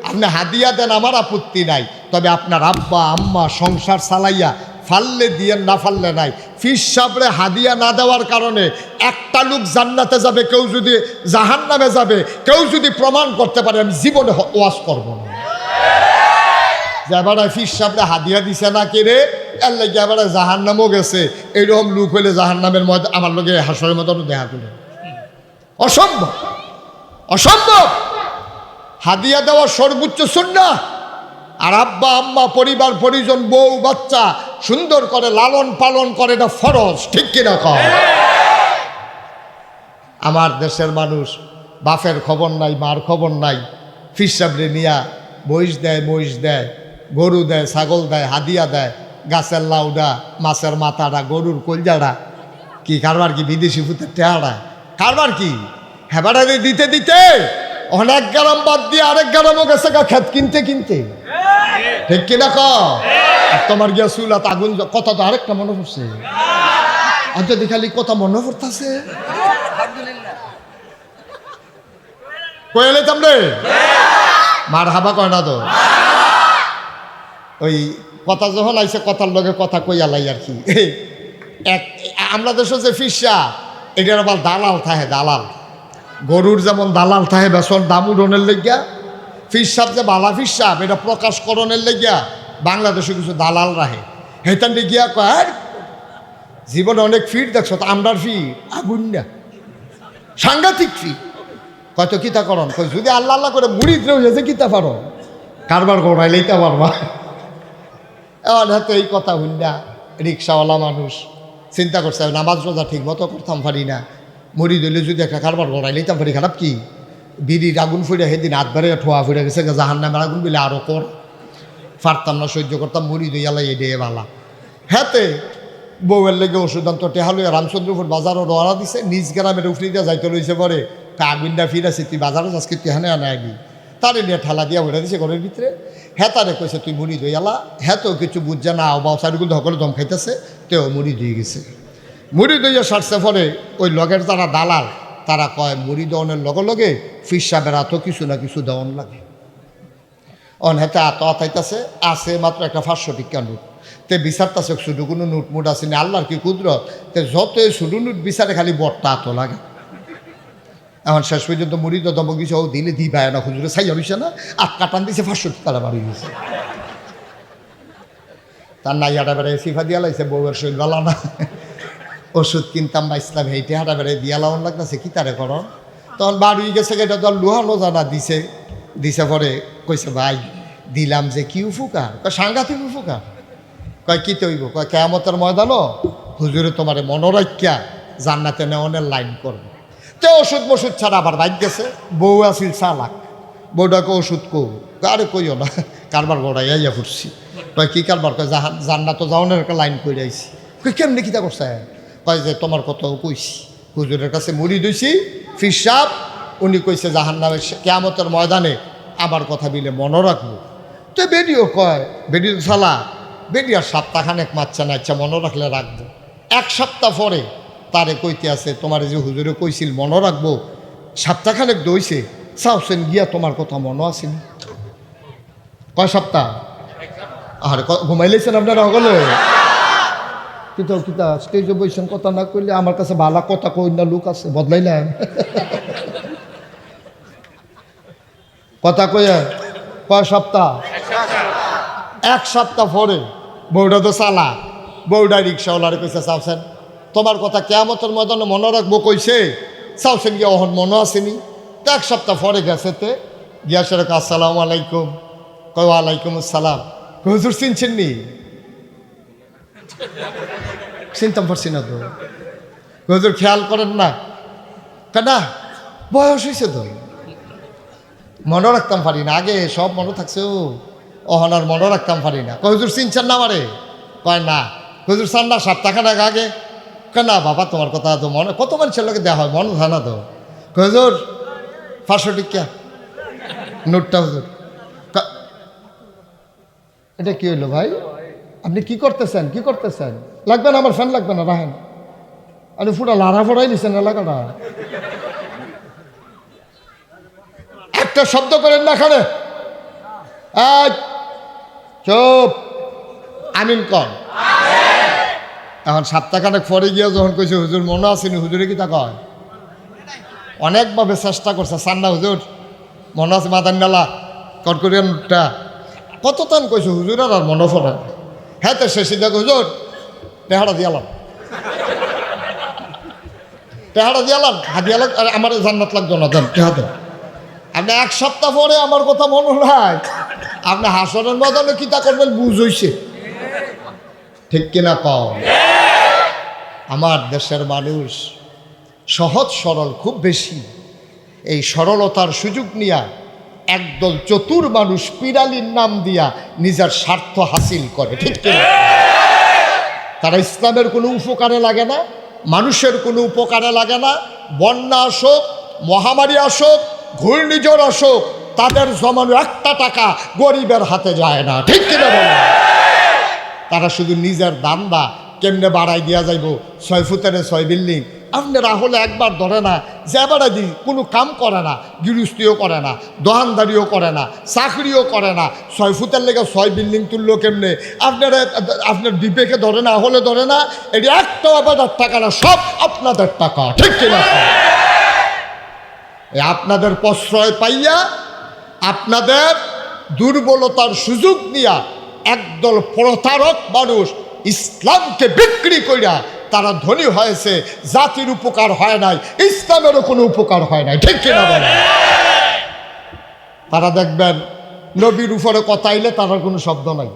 আপনি হাদিয়া দেন, আমার আপত্তি নাই, তবে আপনার আব্বা আম্মা সংসার চালাইয়া ফাললে দিয়ে না ফাললে নাই। ফির সাহেবরে হাদিয়া না দেওয়ার কারণে একটা লোক জান্নাতে যাবে, কেউ যদি জাহান্নামে যাবে, কেউ যদি প্রমাণ করতে পারে আমি জীবনে ওয়াজ করব না। যে এবারে ফির সাহেবরে হাদিয়া দিছে না কেড়ে এর লাগে এবারে জাহান্নামও গেছে, এইরকম লোক হইলে জাহান্নামের মধ্যে আমার লগে হাসরের মতন দেখা করে। অসম্ভব, অসম্ভব। হাদিয়া দেওয়া সর্বোচ্চ সুন্নাহ। আর আব্বা আম্মা পরিবার পরিজন বউ বাচ্চা সুন্দর করে লালন পালন করে, এটা ফরজ। ঠিক কিনা কয়? আমার দেশের মানুষ বাপের খবর নাই, মার খবর নাই, ফির সাহেবরে নিয়া মহিষ দেয়, মহিষ দেয়, গরু দেয়, ছাগল দেয়, হাদিয়া দেয়, গাছের লাউডা, মাছের মাথাটা, গরুর কলজাটা। কি কারবার? কি বিদেশি ফুতের টেহারা কারবার? কি হেবাটা দিতে দিতে অনেক গ্রাম বাদ দিয়ে আরেক গ্রামও গেছে খেত কিনতে কিনতে। ঠিক কিনা কও? আর তোমার গিয়া চুলাত আগুন, কথা তো আরেকটা মনে পড়ছে। আর যদি খালি কথা মনে পড়তেছে কইলে তামরে মার হাবা কয় না তো। ওই কথা যখন আইসে কথার লগে কথা কইয়ালাই আর কি। আমরা দেশে যে ফিরসা এটার আবার দালাল থাকে, দালাল। গরুর যেমন দালাল থাকে বেসন দাম উড়নের লেগিয়া, ফিরসাব যে বালা ফিরসাব এটা প্রকাশকরণের লেগিয়া বাংলাদেশে কিছু দালাল রাখে। হেতান গিয়া কয় জীবনে অনেক ফিট দেখছো, তো আমরার ফিট আগুন না, সাংঘাতিক ফিট। কয়তো কিতা করন? কই যদি আল্লাহ আল্লাহ করে মুড়িদ রয়েছে কিতা পারো, কারবার গড়াইলেইতা পারবা। এবার হাতে এই কথা হইনা রিক্সাওয়ালা মানুষ চিন্তা করছে নামাজ রোজা ঠিক মতো করতাম পারি না, মরি দইলে যদি একটা কারবার গড়াই লইতাম পারি, খারাপ কি? বিড়ির আগুন ফুড়ে সেদিন হাত বাড়ে ঠোয়া ফুড়ে গেছে, জাহান্নামের আগুন বলে আরও কর পারতাম না, সহ্য করতাম, মরি দইয়ালাই এডে বালা। হ্যাঁতে বউয়ের লেগে ওষুধ আনতো টেহা লইয়া রামচন্দ্রপুর বাজারও রওনা দিছে, নিজ গ্রামের উফরি দিয়া যাইতে লইছে পরে আগুনটা ফিরাছে, তুই বাজারও আজকে তেহানে আনে আগে তারে নিয়ে ঠেলা দিয়া উঠে দিছে ঘরের ভিতরে। হ্যাঁ তারে কইছে তুই মুড়ি দইয়ালা। হ্যাঁ তো কিছু বুঝছে না, বাউ চারিগুলো সকলে দম খাইতেছে, তেও মুড়ি দিয়ে গেছে। মুড়ি দইয়া সারছে পরে ওই লগের যারা দালাল তারা কয় মুড়ি দেওয়ানের লগে লগে ফির সাহেবের এত কিছু না কিছু দেওয়ান লাগে। অন হাতে এত আতাইতেছে, আছে মাত্র একটা 500 টিকা নোট। তে বিচারতাছে শুধু কোনো নোট মুট আছে না, আল্লাহর কি কুদরত, তে যতই শুধু নোট বিচারে খালি বটটা এত লাগে। এখন শেষ পর্যন্ত মুড়ি তো দমক দিছে, ও দিলে দি পায় না, খুঁজলে সাইয়া রইছে না, আট কাটান দিছে 500 টাকা বাড়ি গেছে। তার নাইয়াটা বেড়ে সিফা দিয়া লাইছে, বউয়ের শরীর ভালো না, ওষুধ কিনতাম বা ইসলাম হেঁটে হাঁটা বেড়ে দিয়া লাউন লাগতেছে, কি তারে কর। তখন বাড়ি গেছে, এটা তো লোহানো জানা দিছে। দিছে পরে কইছে ভাই দিলাম যে কি উপকার, কয় সাংঘাতিক উপকার। কয় কি তৈব? কয় কেয়ামতের ময়দানও হুজুরে তোমারে মনোরাখ্যা জান্নাতে নেওয়ানের লাইন করবে। তো ওষুধ মষুধ ছাড়া আবার বাইক গেছে, বউ আসিল চালাক, বউটাকে ওষুধ কো, আরে কইও না, কারবার গড়াইয়া ফুটছি। কয় কি কারবার? কয় জান্নাত যাওয়ানের একটা লাইন করে আইছি। কই কেমনি কিতা করছে? কয় যে তোমার কথাও কইছি, হুজুরের কাছে মুড়ি দইছি, ফির সাহেব উনি কইছে জাহান্নামে কিয়ামতের ময়দানে আমার কথা বিলে মনে রাখবো। তো বেডিও কয়, বেডিও সালা বেডি আর সপ্তাহখানেক মাচ্ছা না, ইচ্ছা মনে রাখলে রাখবো। 1 সপ্তাহ পরে তারে কইতে আছে তোমার যে হুজুরে কইছিল মনে রাখবো, সপ্তাহখানেক দইছে, চাওছেন গিয়া তোমার কথা মনে আসেনি? কয় সপ্তাহ? আর ঘুমাইলেছেন আপনারা সকলে? কিতা স্টেজে বইছেন, কথা না কইলে আমার কাছে ভালো কথা কই না লোক আছে, বদলাইলেন কথা কইয়া কয় সপ্তাহ? এক সপ্তাহ পরে বউটা তো চালা, বউটা রিক্সাওয়ালারে কইছে চাওছেন তোমার কথা কেয়ামতের ময়দানে মনে রাখবো কইছে, চাওছেন গিয়া অহন মনে আসেনি? তো এক সপ্তাহ পরে গেছে তে গিয়া সেরে আসসালামু আলাইকুম, কয় ওয়ালাইকুম আসসালাম। হুজুর চিনছেন নি? চিনতাম পারছি না তো। হুজুর খেয়াল করেন না? কেনা বয়স হয়েছে তো, মনে রাখতাম পারি না, আগে সব মনে থাকছে, ও অহন আর মনে রাখতাম পারি না। কয় হুজুর চিনছেন না আমারে? কয় না। হুজুর চান না সপ্তাহখানেক আগে? কেনা বাবা তোমার কথা তো মনে, কত মানুষের লোকে দেওয়া হয়, মনে হয় না তো। হুজুর 500 টিকা নোটটা হুজুর। এটা কি হইলো ভাই? আপনি কি করতেছেন? কি করতেছেন? লাগবে না, আমার ফ্যান লাগবে না, রাখেন। আপনি পুরো লাড়া ফোড়াই নিছেন এলাকাটা। একটা শব্দ করেন না এখানে, চুপ, আমিন কর। এখন সপ্তাহখানেক পরে গিয়া যখন কইছে হুজুর মনে আসেনি, হুজুরে কি তা কয়? অনেকভাবে চেষ্টা করছে, সান্না হুজুর মনে আছে মাদান্ডালা কটকরিয়ানটা কত তান কইছে, হুজুর আর মনে পড়ে। হ্যাঁ তো শেষে দেখ হুজুর টেহারা দিয়ালাম, টেহারা দিয়ালাম, হাদিয়ালাম, আর আমার জান্নাত লাগতো না, দেন টেহা দেন। আপনি এক সপ্তাহ পরে আমার কথা মনে হয়, আপনি হাসনের মতনে কিতা করবেন বুঝ হইছে, ঠিক কিনা কও? আমার দেশের মানুষ সহজ সরল খুব বেশি, এই সরলতার সুযোগ নিয়া একদল চতুর মানুষ পিরালির নাম দিয়া নিজের স্বার্থ হাসিল করে, ঠিক কিনা? তারা ইসলামের কোনো উপকারে লাগে না, মানুষের কোনো উপকারে লাগে না। বন্যা আসুক, মহামারী আসুক, ঘূর্ণিঝড় আসুক, তাদের জমানো একটা টাকা গরিবের হাতে যায় না, ঠিক কিনা বলে? তারা শুধু নিজের দান্দা কেমনে বাড়াই দিয়া যাইব, 6 ফুটের 6 বিল্ডিং। আপনারা হলে একবার ধরে না যে বাড়াই দিই, কোনো কাম করে না, গৃহস্থিও করে না, দোকানদারিও করে না, চাকরিও করে না, 6 ফুটের লেগে 6 বিল্ডিং তুললো কেমনে? আপনারা আপনার বিবেকে ধরে না, হলে ধরে না, এটি একটা আপনাদের টাকা না, সব আপনাদের টাকা, ঠিক কিনা? আপনাদের প্রশ্রয় পাইয়া, আপনাদের দুর্বলতার সুযোগ নিয়া একদল প্রতারক মানুষ ইসলামকে বিক্রি কইরা তারা ধনী হয়েছে, জাতির উপকার হয় নাই, ইসলামেরও কোনো উপকার হয় নাই, ঠিক কিনা বলেন? তারা দেখবেন নবীর উপরে কথা আইলে তার কোনো শব্দ নাই,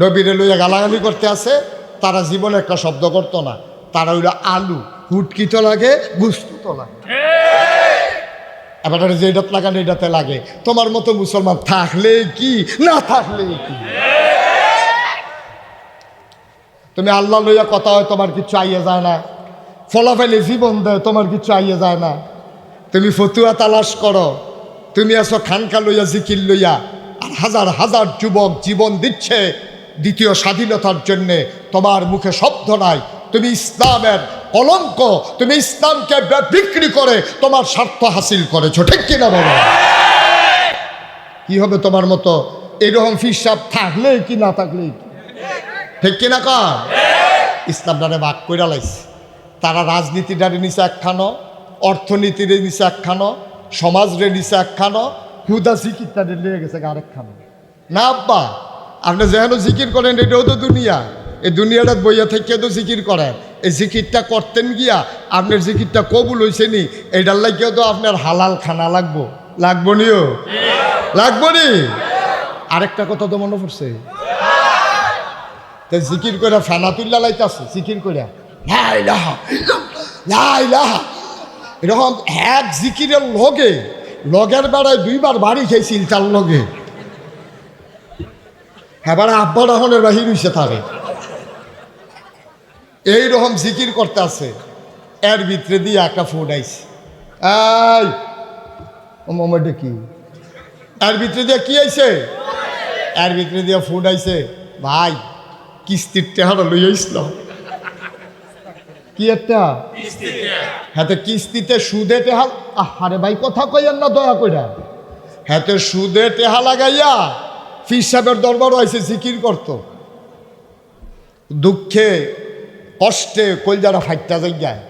নবীরে লইয়া গালাগালি করতে আছে, তারা জীবনে একটা শব্দ করতো না। তারা ওইটা আলু হুটকি তো লাগে, গুস্তু তো লাগে, এবার যেটাতে লাগান এটাতে লাগে। তোমার মতো মুসলমান থাকলে কি না থাকলে কি, তুমি আল্লাহ লইয়া কথা হয় তোমার কিছু আইয়ে যায় না, ফলাফেলে জীবন দেয় তোমার কিছু আইয়ে যায় না। তুমি ফতুয়া তালাশ করো, তুমি আসো খানকা লইয়া জিকির লইয়া, আর হাজার হাজার যুবক জীবন দিচ্ছে দ্বিতীয় স্বাধীনতার জন্যে, তোমার মুখে শব্দ নাই। তুমি ইসলামের কলঙ্ক, তুমি ইসলামকে বিক্রি করে তোমার স্বার্থ হাসিল করেছো, ঠিক কিনা বলো? কি হবে তোমার মতো এরকম ফিসাব থাকলে কি না থাকলে কি, ঠিক কিনা কর? ইসলাম ডারে ভাগ কইরা লাইছে। তারা রাজনীতি ডারে নিচে একখানো, অর্থনীতির নিচে একখানো, সমাজ রে নিচে একখানো, হুদা জিকিরটা লেগে গেছে আরেকখানো। না আব্বা, আপনি যেন জিকির করেন এটাও তো দুনিয়া, এই দুনিয়াটা বইয়া থেকে তো জিকির করেন। এই জিকিরটা করতেন গিয়া আপনার জিকিরটা কবুল হয়েছে নি, এইটার লাগিয়েও তো আপনার হালাল খানা লাগবো, লাগবো নিও, লাগবো নি। আরেকটা কথা তো মনে পড়ছে, জিকির করে ফেনা তুল্লা লাইতেছে, জিকির করে এরকম এক জিকিরের লগের বেড়ায় 2 বার বাড়ি খেয়েছিল তার লগে। হ্যাঁ বাড়া আব্বা রহনের বাহির হইছে তারে, এইরকম জিকির করতে আছে, এর ভিতরে দিয়ে একটা ফুড আইছে, এই মোমেন্টে কি এর ভিতরে দিয়ে কি আইছে, এর ভিতরে দিয়ে ফুড আইছে, ভাই কিস্তির টেহারা লই আইছিল, কি একটা হ্যাঁ কিস্তিতে সুদে টেহা আরে ভাই কথা কইয়েন না দয়া কইরা। হ্যাঁ তো সুদে টেহা লাগাইয়া পীর সাহেবের দরবারও আইসে জিকির করত, দুঃখে কষ্টে কলজারা ফাইটটা জায়গায়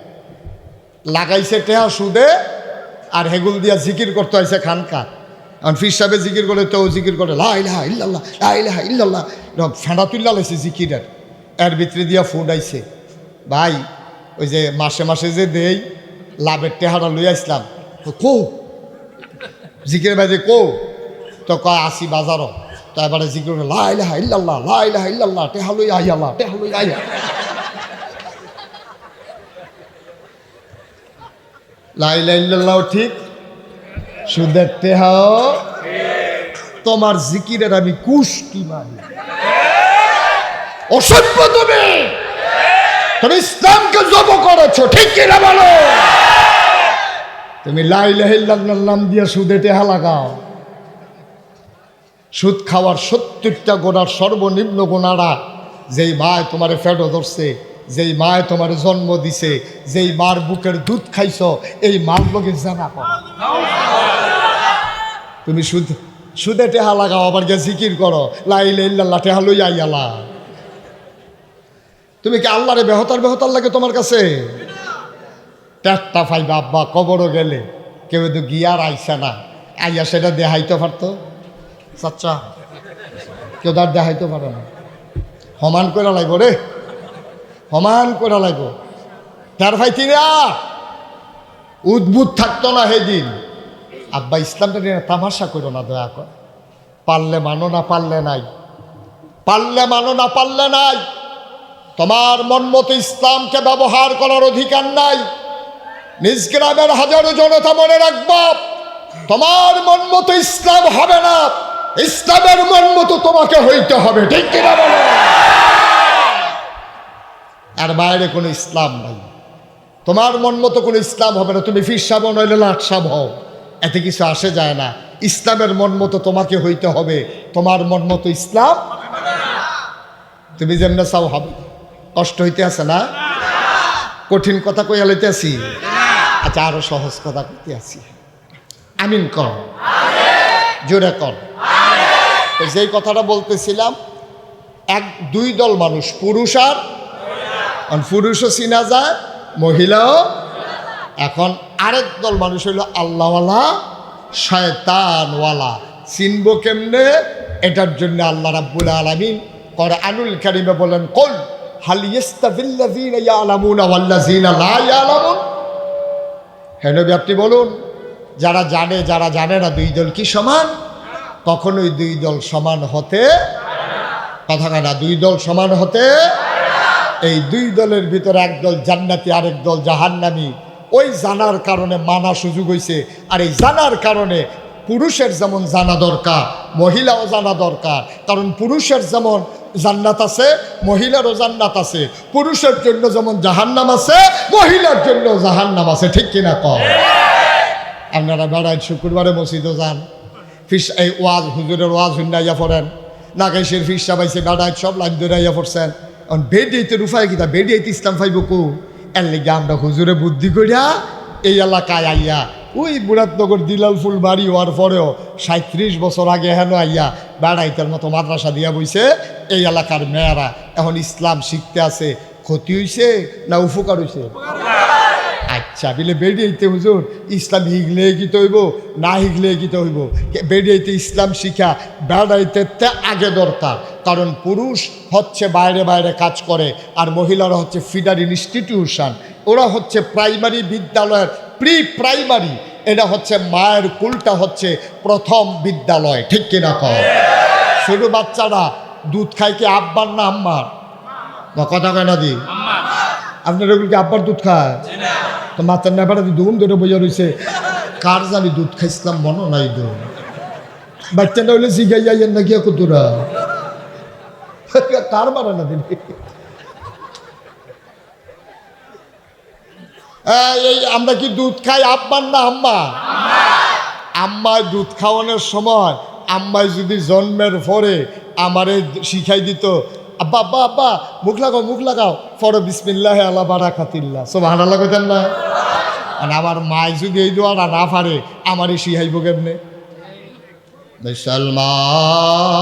লাগাইছে টেহা সুদে, আর হেগুল দিয়া জিকির করতে হয়েছে খানকা। কারণ পীর সাহেবে জিকির করে তো জিকির করে লা ইলাহা ইল্লাল্লাহ লা ইলাহা ইল্লাল্লাহ, ফেঁড়া তুল্লা লাইছে জিকিরের, এর ভিতরে দিয়া ফুড আইছে। ভাই ওই যে মাসে মাসে যে দেই লাভের টেহারা লই আসলাম, কো জিকির বাইরে কো, তো কয় আসি বাজারও, তো এবারে জিকির করে লা ইলাহা ইল্লাল্লাহ লা ইলাহা ইল্লাল্লাহ টেহা লই আইয়ালা টেহা লই আইয়া। লা ইলাহা ইল্লাল্লাহ ঠিক, সুদের টেহাও তোমার জিকিরের আমি কুষ্টি মারি। অসভ্য তুমি, তুমি ইসলামকে জব করেছো, ঠিক কিনা বলো? তুমি লা ইলাহা ইল্লাল্লাহর নাম দিয়ে সুদে টেহা লাগাও। সুদ খাওয়ার 70টা গোনার সর্বনিম্ন গোনারা, যেই মায় তোমারে ফেটো ধরছে, যেই মায় তোমার জন্ম দিছে, যেই মার বুকের দুধ খাইছ, এই মার লোকে জানা করো। তুমি সুদে টেহা লাগাও, আবার গিয়ে জিকির করো লা ইলাহা ইল্লাল্লাহ টেহা লই আইয়ালা। তুমি কি আল্লাহরে বেহতার বেহতার লাগে তোমার কাছে? পেটটা ফাইবা আব্বা, কবরও গেলে কেউ তো গিয়ার আইসা না, আইয়া সেটা দেখাইতে পারতো, চাচ্চা কেউ তার দেখাইতে পারে না। সমান করে লাগবো রে, সমান করে লাগবো। তার ভাই তিনা উদ্ভুত থাকতো না সেদিন। আব্বা ইসলামটা নিয়ে তামাশা করো না দয়া কর, পারলে মানো না পারলে নাই, পারলে মানো না পারলে নাই। তোমার মন মতো ইসলামকে ব্যবহার করার অধিকার নাই। নিজ গ্রামের হাজারো জনতা মনে রাখবা, তোমার মন মতো ইসলাম হবে না, ইসলামের মন মতো তোমাকে হইতে হবে, ঠিক কিনা বলো? আর বাইরে কোনো ইসলাম নাই, তোমার মন মতো কোনো ইসলাম হবে না। তুমি পীর সাহেব নইলে লাট সাহেব হও, এতে কিছু আসে যায় না। ইসলামের মন মতো তোমাকে হইতে হবে, তোমার মন মতো ইসলাম তুমি যেমনে চাও হবে। কষ্ট হইতে আছে না? কঠিন কথা কইয়া লইতে আছি? আচ্ছা আরো সহজ কথা কইতে আছি। আমিন কর, জোরে কর। যেই কথাটা বলতেছিলাম, দুই দল মানুষ, পুরুষ আর পুরুষও চিনা যায়, মহিলাও। এখন আরেক দল মানুষ হইল আল্লাহওয়ালা শয়তানওয়ালা। চিনব কেমনে? এটার জন্য আল্লাহ রাব্বুল আলামিন কোরআনুল কারীমে বলেন, কুল হাল ইস্তাভিল্লাযীনা ইয়ালামুনা ওয়াল্লাযীনা লা ইয়ালামুন। হে নবী আপনি বলুন, যারা জানে যারা জানে না, দুই দল কি সমান? কখনোই দুই দল সমান হতে কথা না, দুই দল সমান হতে। এই দুই দলের ভিতরে একদল জান্নাতি, আরেক দল জাহান্নামী। ওই জানার কারণে মানা সুযোগ হয়েছে, আর এই জানার কারণে পুরুষের যেমন জানা দরকার, মহিলাও জানা দরকার। কারণ পুরুষের যেমন জান্নাত আছে, মহিলারও জান্নাত আছে। পুরুষের জন্য যেমন জাহান্নাম আছে, মহিলার জন্য জাহান্নাম আছে, ঠিক কিনা কম? আপনারা বেড়ায় শুক্রবারে মসজিদও যান, এই ওয়াজ হুজুরের ওয়াজ হুন্নাইয়া পড়েন, নাগাইশের ফিসা পাইছে বেড়ায় সব লাইন ধরাইয়া পড়ছেন। এখন বেডিয়েতে রুফাই কিতা, বেডিয়েতে ইসলাম ফাইব কু? এর লেগে আমরা হুজুরে বুদ্ধি করিয়া এই এলাকায় আইয়া, ওই মুরাদনগর দিলালফুল বাড়ি হওয়ার পরেও 37 বছর আগে হেন আইয়া বেড়াইতের মতো মাদ্রাসা দিয়া বইছে। এই এলাকার মেয়েরা এখন ইসলাম শিখতে আছে। ক্ষতি হইছে না উপকার হইছে? আচ্ছা বিলে বেডিয়েতে হুজুর ইসলাম হিগলে গীত হইব, না হিগলে গীত হইব? বেডিয়েতে ইসলাম শিখা বেড়াইতে আগে দরকার। কারণ পুরুষ হচ্ছে বাইরে বাইরে কাজ করে, আর মহিলারা হচ্ছে ফিডার ইনস্টিটিউশন, ওরা হচ্ছে প্রাইমারি বিদ্যালয়ের প্রি প্রাইমারি। এটা হচ্ছে মায়ের কুলটা হচ্ছে প্রথম বিদ্যালয়, ঠিক কিনা কও? ছোট বাচ্চারা দুধ খায় কি আব্বার না আম্মার? বা কথা কয় না দি? আপনার ওগুলো কি আব্বার দুধ খায়? তো মাথার নেপাটা ধুম ধরে বোঝা রয়েছে, কার জানি দুধ খাইছিলাম মনে নাই তো। বাচ্চাটা হইলে জিগাইয়াইয়ের নাকি কুতুরা কার মারা না দিন। এই আমরা কি দুধ খাই আব্বার না আম্মা? আম্মায় দুধ খাওয়ানোর সময় আম্মায় যদি জন্মের পরে আমারে শিখাই দিত, আব্বা আব্বা আব্বা মুখ লাগাও মুখ লাগাও, পরে বিসমিল্লাহ আলা বারাকাতিল্লাহ, সুবহানাল্লাহ কইতেন না? আর আমার মায় যদি এই দোয়াটা না পারে আমারই শিহাইব কেমনে? মুসলমান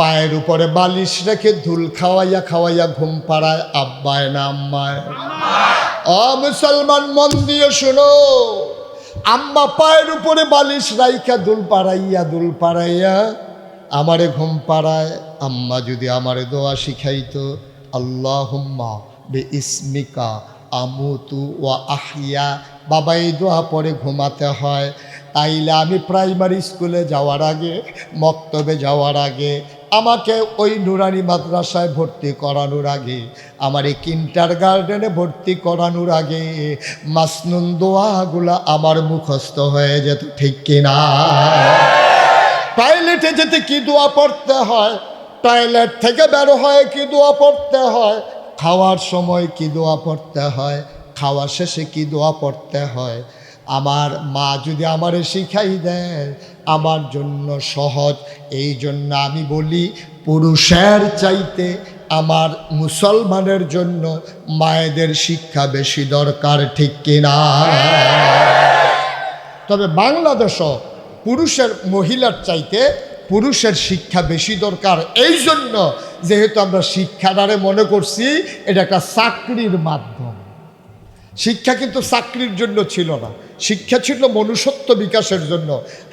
পায়ের উপরে বালিশ রেখে ধুল খাওয়াইয়া খাওয়াইয়া ঘুম পাড়ায় আব্বায় না আম্মায়? মুসলমান মন দিয়ে শোনো, আম্মা পায়ের উপরে বালিশ রাইখা দুল পাড়াইয়া আমারে ঘুম পাড়ায়। আম্মা যদি আমারে দোয়া শিখাইতো, আল্লাহুম্মা বে ইসমিকা আমুতু ওয়া আহিয়া, বাবা এই দোয়া পরে ঘুমাতে হয়। তাইলে আমি প্রাইমারি স্কুলে যাওয়ার আগে, মক্তবে যাওয়ার আগে, আমাকে ওই নুরানি মাদ্রাসায় ভর্তি করানোর আগে, আমার এই কিন্ডারগার্টেনে ভর্তি করানোর আগে মাসনুন দোয়াগুলা আমার মুখস্থ হয়ে যেত, ঠিক কিনা? টয়লেটে যেতে কি দোয়া পড়তে হয়, টয়লেট থেকে বের হয়ে কি দোয়া পড়তে হয়, খাওয়ার সময় কি দোয়া পড়তে হয়, খাওয়া শেষে কি দোয়া পড়তে হয়, আমার মা যদি আমারে শিখাই দেয় আমার জন্য সহজ। এই জন্য আমি বলি, পুরুষের চাইতে আমার মুসলমানের জন্য মায়েদের শিক্ষা বেশি দরকার, ঠিক কিনা? তবে বাংলাদেশও পুরুষের মহিলার চাইতে পুরুষের শিক্ষা বেশি দরকার, এই জন্য যেহেতু আমরা শিক্ষাটারে মনে করছি এটা একটা চাকরির মাধ্যম। শিক্ষা কিন্তু চাকরির জন্য ছিল না, শিক্ষা ছিল মনুষ্যত্ব বিকাশের জন্য।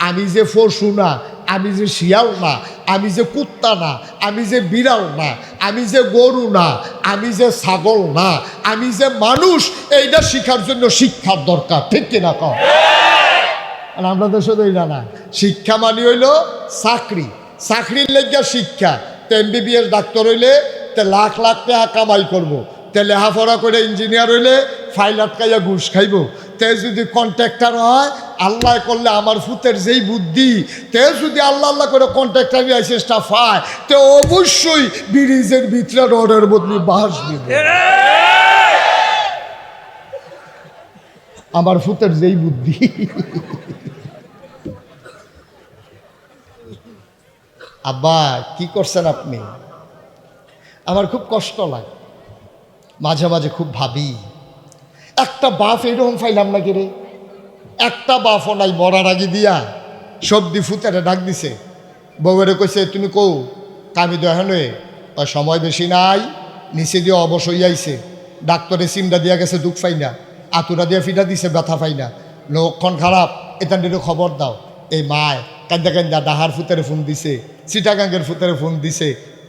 আমি যে পশু না, আমি যে শিয়াল না, আমি যে কুত্তা না, আমি যে বিড়াল না, আমি যে গরু না, আমি যে ছাগল না, আমি যে মানুষ, এইটা শিখার জন্য শিক্ষার দরকার, ঠিক কিনা কম? আর আমরা তো শুধু এটা না, শিক্ষা মানে হইল চাকরি, চাকরির লেগা শিক্ষা। তো MBBS ডাক্তার হইলে তে লাখ লাখ টাকা কামাই করবো, তে লেখাপড়া করে ইঞ্জিনিয়ার হইলে ফাইল আটকাইয়া ঘুষ খাইব। তে যদি কন্ট্রাক্টর হয়, আল্লাহ করলে আমার ফুতের যেই বুদ্ধি, তে যদি আল্লাহ আল্লাহ করে কন্ট্রাক্টর লাইসেন্সটা পায়, তো অবশ্যই ব্রিজের ভিতরে রডের বদলি বাঁশ দিবে। আমার ফুতের যেই বুদ্ধি। আব্বা কি করছেন আপনি? আমার খুব কষ্ট লাগে, মাঝে মাঝে খুব ভাবি, একটা বাপ এরকম পাইলাম না কে রে, একটা বাপও নাই। মরার আগে দিয়া সবদি ফুতেরে ডাক দিছে, বউরে কইছে তুমি কৌ কামি দহনে, সময় বেশি নাই, নিচে দিয়ে অবশ্যই আইছে। ডাক্তারে সিমটা দিয়া গেছে, দুঃখ পাই না, আতুরা দিয়া ফিটা দিছে, ব্যথা পাই না, লক্ষণ খারাপ, এটা নিয়ে খবর দাও। এই মায় কান্দা কান্দা ডাহার ফুতেরে ফোন দিছে, চিটাগাঙ্গের ফুতেরে ফোন দিছে,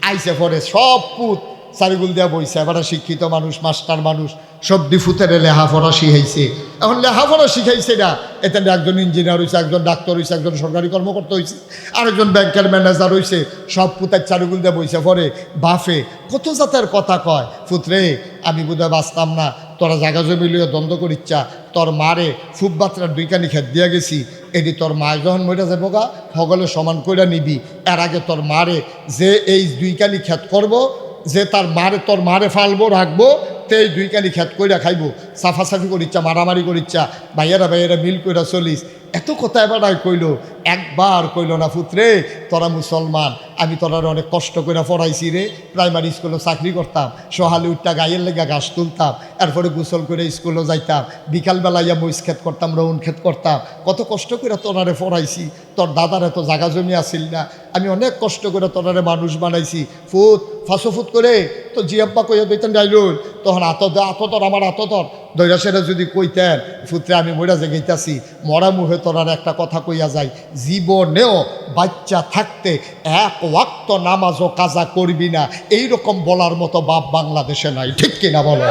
আইসে পরে সব পুত চারিগুল দেওয়া বইছে। এবার শিক্ষিত মানুষ, মাস্টার মানুষ, সবদি ফুতেরে লেখাপড়া শিখাইছে। এখন লেখাপড়া শিখাইছে না, এতে একজন ইঞ্জিনিয়ার হয়েছে, একজন ডাক্তার হয়েছে, একজন সরকারি কর্মকর্তা হয়েছে, আরেকজন ব্যাংকের ম্যানেজার হয়েছে, সব পুতের চারিগুল দিয়ে বইছে। পরে বাফে কত জাতের কথা কয়, ফুতরে আমি বোধহয় বাঁচতাম না, তোরা জায়গা জমি লিয়ে দ্বন্দ্ব করিচ্ছা, তোর মারে ফুব বাত্রার দুইখানি খেত দিয়া গেছি, এটি তোর মায় যখন মরে যাবো গা সকলে সমান কইরা নিবি। এর আগে তোর মারে যে এই দুইখানি খেত করব, যে তার মারে তোর মারে ফালবো রাখবো, তে এই দুইখানি খেত কইরা খাইব, সাফাসাফি করিচ্ছা, মারামারি করিচ্ছা, ভাইয়েরা মিল কইরা চলিস। এত কথা এবার কইল, একবার কইল না, ফুতরে তোরা মুসলমান, আমি তোরা অনেক কষ্ট করে পড়াইছি রে, প্রাইমারি স্কুলে চাকরি করতাম, সহালে উঠটা গায়ের লেগা ঘাস তুলতাম, এরপরে গোসল করে স্কুলে যাইতাম, বিকালবেলা ইয়া মহিষ ক্ষেত করতাম, রৌন ক্ষেত করতাম, কত কষ্ট করে তোরারে পড়াইছি, তোর দাদার এত জাগা জমি আসিল না, আমি অনেক কষ্ট করে তোরারে মানুষ বানাইছি। ফুত ফাঁসো ফুত করে তো জিয়াব্বা কইয়া দিতেন ডাইলুল, তখন আততর আমার আততর দৈরা সেটা যদি কইতেন, ফুতরে আমি মরা যে গেইতাছি, মরা মুখে তোরার একটা কথা কইয়া যায়, জীবনেও বাচ্চা থাকতে এক ওয়াক্ত নামাজও কাজা করবি না, এইরকম বলার মতো বাপ বাংলাদেশে নাই, ঠিক কিনা বলো?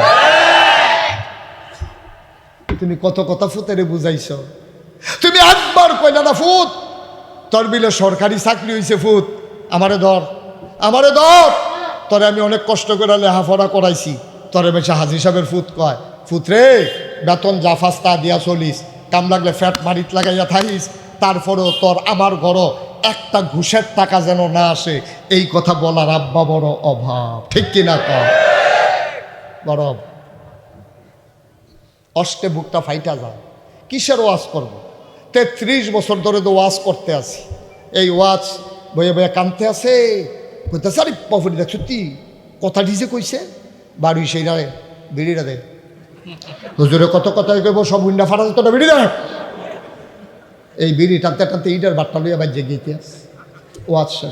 তুমি কত কথা ফুতেরে বুঝাইছ, তুমি একবার কইলা না ফুত তোর বিলে সরকারি চাকরি হয়েছে, ফুত আমারে ধর, আমারে ধর, তোরে আমি অনেক কষ্ট করে লেখাপড়া করাইছি, তোরে বেশি হাজি সাহেবের ফুত কয়, ফুতরে বেতন যা ফাস্তা দিয়া চলিস, কাম লাগলে ফ্যাট মারিত লাগাইয়া থাকিস, তারপরেও তোর আমার ঘরও একটা ঘুষের টাকা যেন না আসে, এই কথা বলার আব্বা বড় অভাব, ঠিক কিনা কর? বড় অষ্টে বুকটা ফাইটা যায়, কিসের ওয়াজ করবো? 33 বছর ধরে তো ওয়াজ করতে আছি, এই ওয়াজ বইয়ে বইয়ে কানতে আছে, কইতেছে আরে বাপুরি দেখ সত্যি কথা ডিজে কইছে, বাড়ি সেইরা বিড়িটা দে, হুজুরে কত কথাই কইব, সব উন্ডা ফাটা যেত না, বিড়ি দেয়। এই বিড়ি টানতে টানতে ইটার বাট্টা লইয়া বাজ্যে গিয়ে ও আচ্ছা।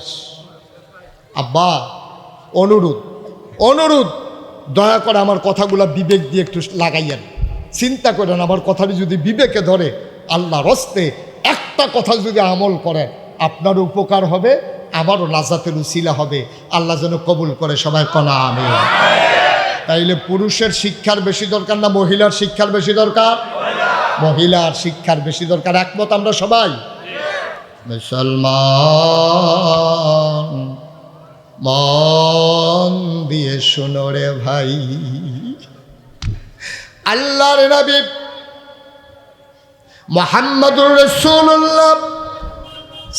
আব্বা অনুরোধ অনুরোধ, দয়া করে আমার কথাগুলো বিবেক দিয়ে একটু লাগাইয়েন, চিন্তা করেন। আমার কথাটি যদি বিবেকে ধরে, আল্লাহর হস্তে একটা কথা যদি আমল করেন, আপনারও উপকার হবে, আমারও নাজাতের উসিলা হবে। আল্লাহ যেন কবুল করে, সবাই কনা আমিন। তাইলে পুরুষের শিক্ষার বেশি দরকার না মহিলার শিক্ষার বেশি দরকার? মহিলার শিক্ষার বেশি দরকার, একমত আমরা সবাই? মুসলমান মন দিয়ে শোনো রে ভাই, আল্লাহর নবী মুহাম্মদুর রাসূলুল্লাহ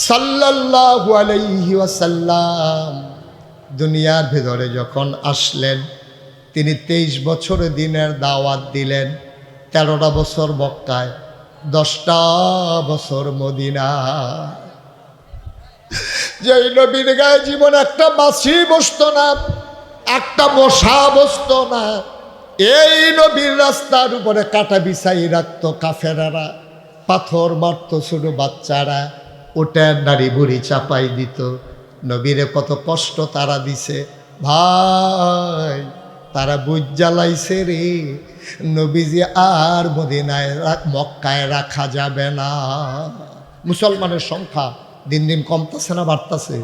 সাল্লাল্লাহু আলাইহি ওয়াসাল্লাম দুনিয়ার ভেতরে যখন আসলেন, তিনি 23 বছর দিনের দাওয়াত দিলেন। 13টা বছর মক্কায়, 10টা বছর মদিনা। যেই নবীর গায়ে জীবন একটা মাছি বসতো না, একটা মশা বসতো না। এই নবীর রাস্তার উপরে কাটা বিছাই রাখতো কাফেরারা, পাথর মারতো ছোট বাচ্চারা, ওটার নারী বুড়ি চাপাই দিত। নবীরে কত কষ্ট তারা দিছে ভাই, তারা বুঝ জ্বালাইছে রে, নবীজি আর মদিনায় মক্কায় রাখা যাবে না। মুসলমানের সংখ্যা দিন দিন কমতেছে না বাড়তেছে?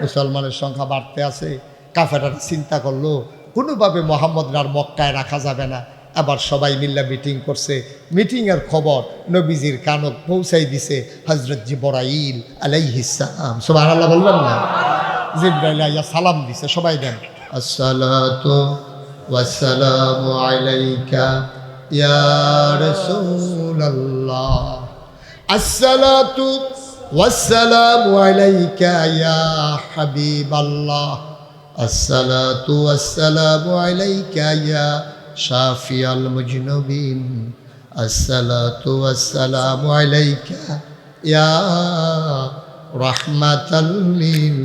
মুসলমানের সংখ্যা বাড়তে আছে। কাফেররা চিন্তা করলো কোনোভাবে মোহাম্মদ আর মক্কায় রাখা যাবে না। আবার সবাই মিল্লা মিটিং করছে। মিটিংয়ের খবর নবীজির কানক পৌঁছাই দিছে হযরত জিবরাইল আলাইহিস সালাম। সুবহানাল্লাহ বলবেন না? জিবরাইল আইয়া সালাম দিছে, সবাই দেন আসসালাতু ওয়াসসালামু আলাইকা ইয়া রাসূলুল্লাহ, আসসালাতু ওয়াসসালামু আলাইকা ইয়া হাবিবাল্লাহ, আসসালাতু ওয়াসসালামু আলাইকা ইয়া শাফিয়াল মুজনুবিন, আসসালাতু ওয়াসসালামু আলাইকা ইয়া রাহমাতাল লিল।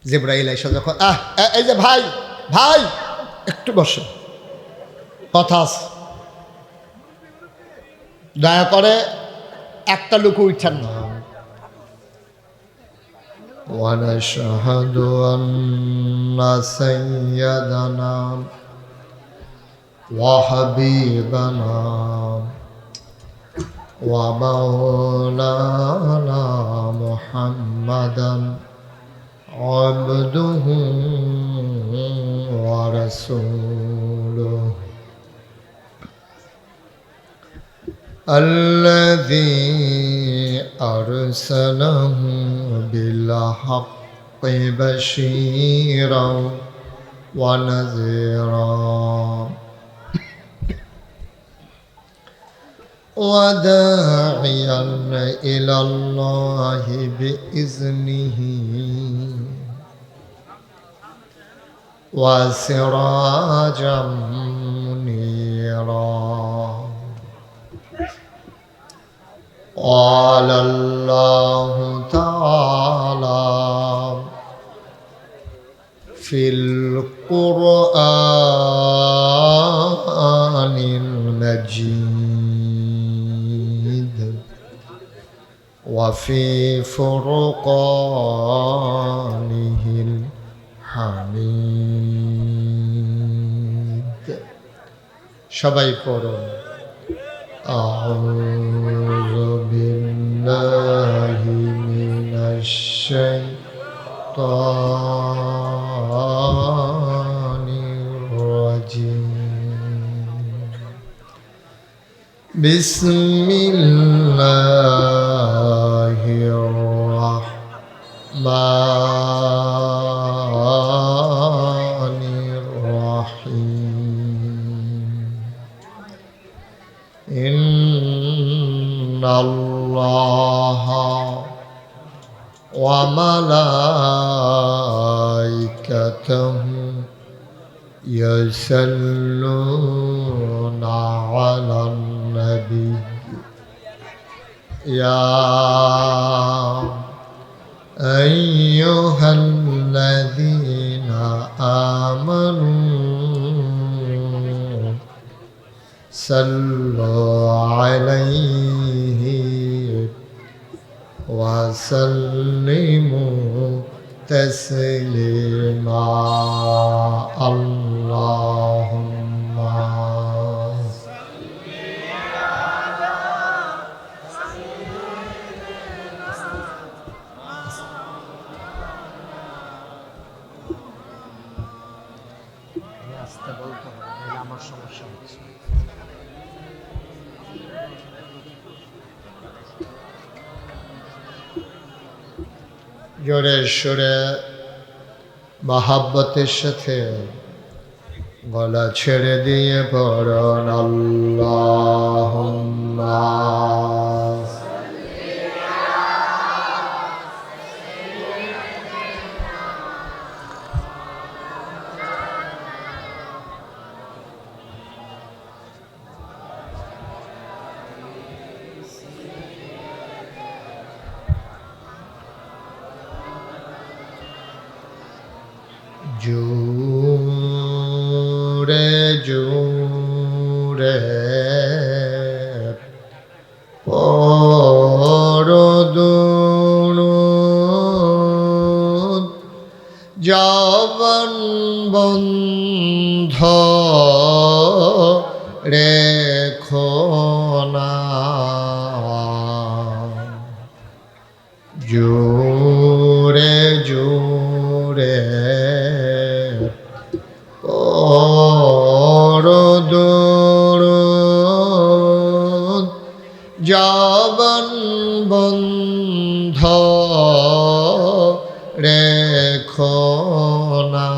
জিবরাইল এসে যখন এই যে ভাই ভাই একটু বসে, কথা আছে, দয়া করে একটা লোক উঠেন না। ওয়ানাশহাদু আন্না সাইয়্যিদানা ওয়া হাবিবানা ওয়া মাওলানা মুহাম্মাদান আবদুহু ওয়া রাসূলুহু الذي أرسله بالحق بشيرا ونذيرا وداعيا إلى الله بإذنه وسراجا منيرا. قال الله تعالى في القرآن المجيد وفي فرقانه الحميد. সবাই পড়ুন أعوذ بالله من الشيطان الرجيم. بسم الله الرحمن الرحيم. إن الله وملائكته يصلون على النبي يا أيها الذين صلوا عليه وسلموا تسليما اللهم জোরে সুরে মহাব্বতের সাথে গলা ছেড়ে দিয়ে পড়ুন আল্লাহুম্মা জোরে জোরে পরদুরুদ জবান বন্ধ রেখো না জোরে জোরে পরদুরুদ জবান বন্ধ রেখো না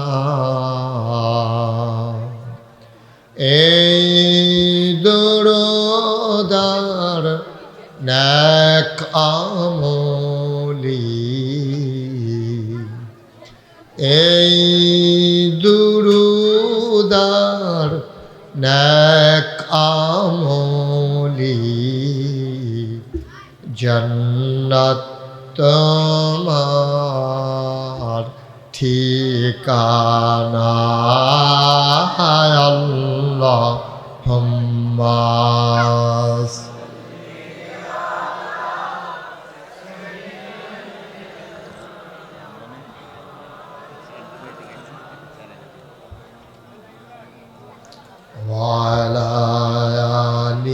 এই দুরুদার নেক আমলি এই দুরুদার নেক আমলি জান্নাত তোমার ঠিকানা আল্লাহুম্মা وعلى آل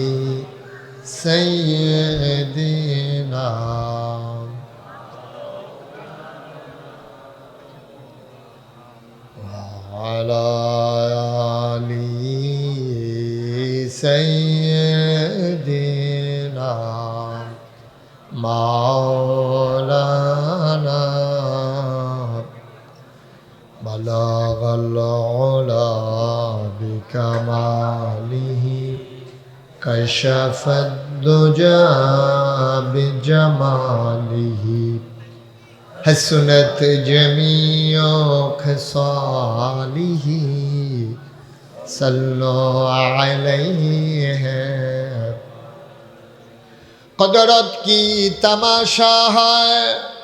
سيدنا وعلى آل سيدنا مولانا بلغ العلا بكماله كشف الدجى بجماله حسنت جميع خصاله صلوا عليه قدرت کی تماشا ہے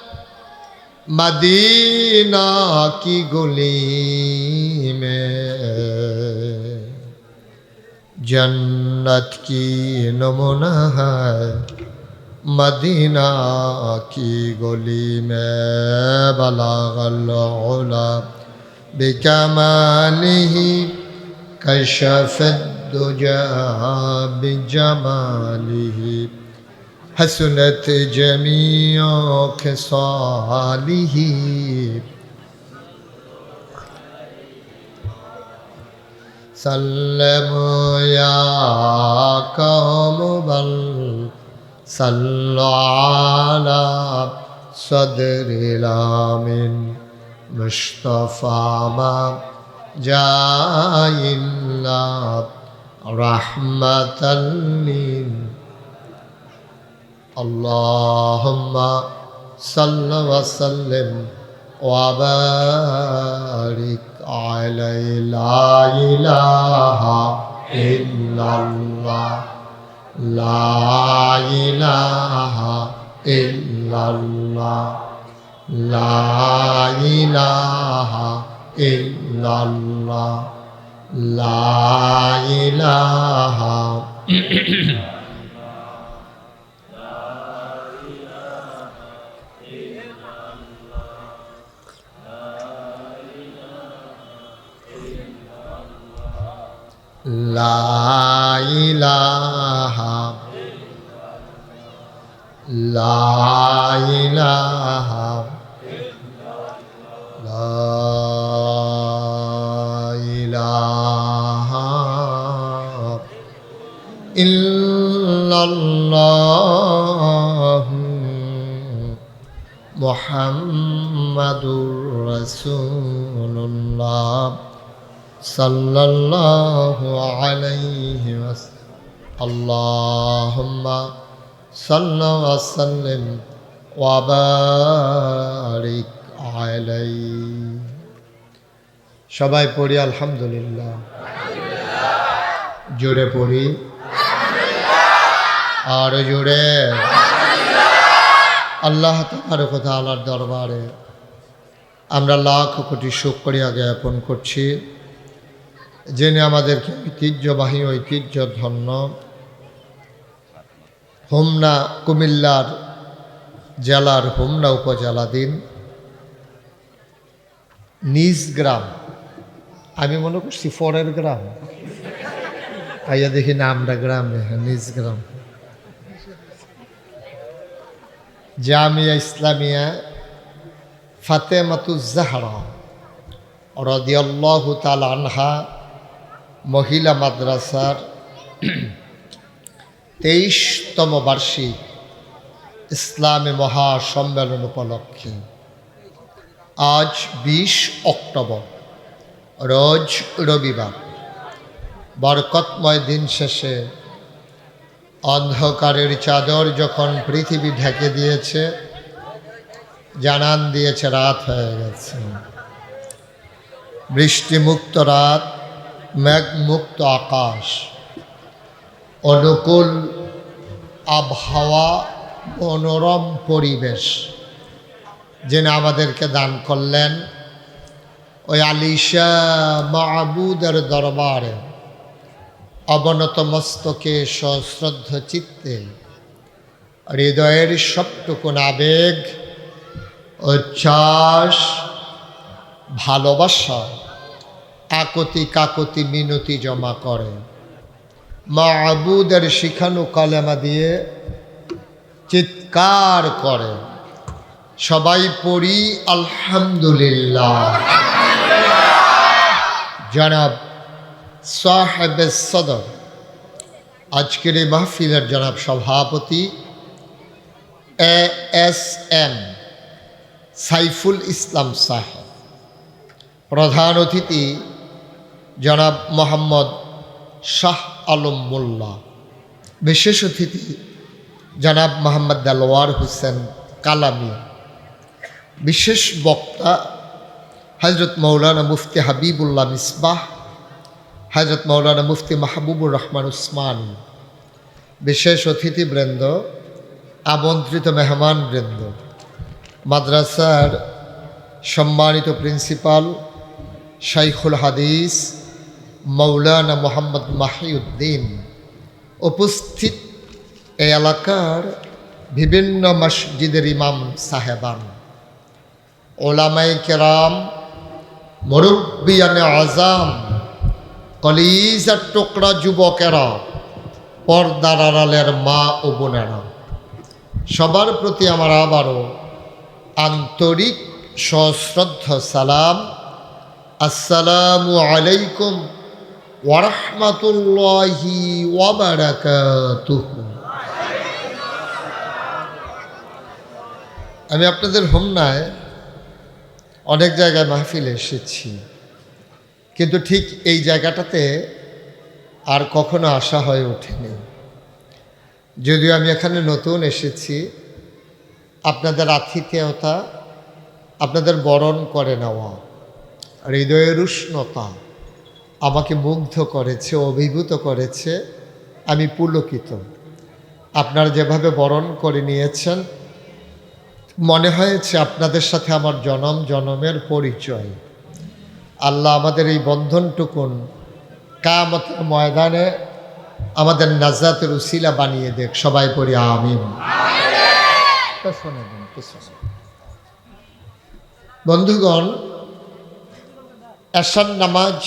مدینہ کی گلی میں جنت کی نمونہ ہے مدینہ کی گلی میں بلغ العلا بکمالہ کشف الدجى بجمالہ حسنت جميع خصاله سلموا يا قوم بل صلوا على صدر الامين مصطفى ما جاء إلا رحمة للعالمين اللهم صل وسلم وبارك عليه لا إله إلا الله لا إله إلا الله لا إله إلا الله লা ইলাহা লা ইলাহা লা ইলাহা লা ইলাহা ইল্লাল্লাহু মুহাম্মাদুর রাসূলুল্লাহ সাল্লাল্লাহু আলাইহি ওয়াসাল্লাম আল্লাহুম্মা সাল্লি ওয়া সাল্লিম ওয়া বারিক আলাইহি। সবাই পড়ি আলহামদুলিল্লাহ। জোরে পড়ি আর জোরে। আল্লাহ তাবারক ওয়া তাআলার দরবারে আমরা লাখ কোটি শুকরিয়া জ্ঞাপন করছি, যিনি আমাদেরকে ঐতিহ্যবাহী ঐতিহ্যধন্য হোমনা কুমিল্লার জেলার হোমনা উপজেলাধীন নিজ গ্রাম, আমি মনে করছি ফরের গ্রাম, আইয়া দেখি না আমরা গ্রামে, নিজ গ্রাম জামিয়া ইসলামিয়া ফাতেমাতুজ জাহরা রাদিয়াল্লাহু তাআলা আনহা মহিলা মাদ্রাসার 23তম বার্ষিক ইসলামী মহাসম্মেলন উপলক্ষে আজ 20 অক্টোবর রোজ রবিবার বরকতময় দিন শেষে অন্ধকারের চাদর যখন পৃথিবী ঢেকে দিয়েছে, জানান দিয়েছে রাত হয়ে গেছে। বৃষ্টিমুক্ত রাত, মেঘমুক্ত আকাশ, অনুকূল আবহাওয়া, মনোরম পরিবেশ যিনি আমাদেরকে দান করলেন, ওই আলিশা মাবুদের দরবারে অবনত মস্তকে সশ্রদ্ধ চিত্তে হৃদয়ের সবটুকুন আবেগ, উচ্ছ্বাস, ভালোবাসা, আকুতি কাকুতি মিনতি জমা করে মাবুদের শিখানো কালেমা দিয়ে চিৎকার করে। সবাই পড়ি আলহামদুলিল্লাহ। জনাব সাহেবে সদর, আজকের এই মাহফিলের জনাব সভাপতি ASM সাইফুল ইসলাম সাহেব, প্রধান অতিথি জনাব মোহাম্মদ শাহ আলম মোল্লা, বিশেষ অতিথি জনাব মোহাম্মদ দেলোয়ার হোসেন কালামি, বিশেষ বক্তা হজরত মৌলানা মুফতি হাবিবুল্লাহ মিসবাহ, হজরত মৌলানা মুফতি মাহবুবুর রহমান উসমানী, বিশেষ অতিথিবৃন্দ, আমন্ত্রিত মেহমানবৃন্দ, মাদ্রাসার সম্মানিত প্রিন্সিপাল শাইখুল হাদিস মৌলানা মোহাম্মদ মাহিউদ্দিন, উপস্থিত এই এলাকার বিভিন্ন মসজিদের ইমাম সাহেবান, ওলামায়ে কেরাম, মুরব্বিয়ানে আযাম, কলিজার টুকরা যুবকেরা, পর্দার আড়ালের মা ও বোনেরা, সবার প্রতি আমার আবারও আন্তরিক সশ্রদ্ধ সালাম। আসসালামু আলাইকুম ওয়া রাহমাতুল্লাহি ওয়া বারাকাতুহু। আমি আপনাদের হোমনায় অনেক জায়গায় মাহফিলে এসেছি, কিন্তু ঠিক এই জায়গাটাতে আর কখনো আসা হয়ে ওঠেনি। যদিও আমি এখানে নতুন এসেছি, আপনাদের আতিথেয়তা, আপনাদের বরণ করে নেওয়া, হৃদয়ের উষ্ণতা আমাকে মুগ্ধ করেছে, অভিভূত করেছে। আমি পুলকিত। আপনারা যেভাবে বরণ করে নিয়েছেন, মনে হয়েছে আপনাদের সাথে আমার জনম জনমের পরিচয়। আল্লাহ আমাদের এই বন্ধনটুকুন কিয়ামতের ময়দানে আমাদের নাজাতের উসিলা বানিয়ে দেখ। সবাই পড়ি আমিন। বন্ধুগণ, এশার নামাজ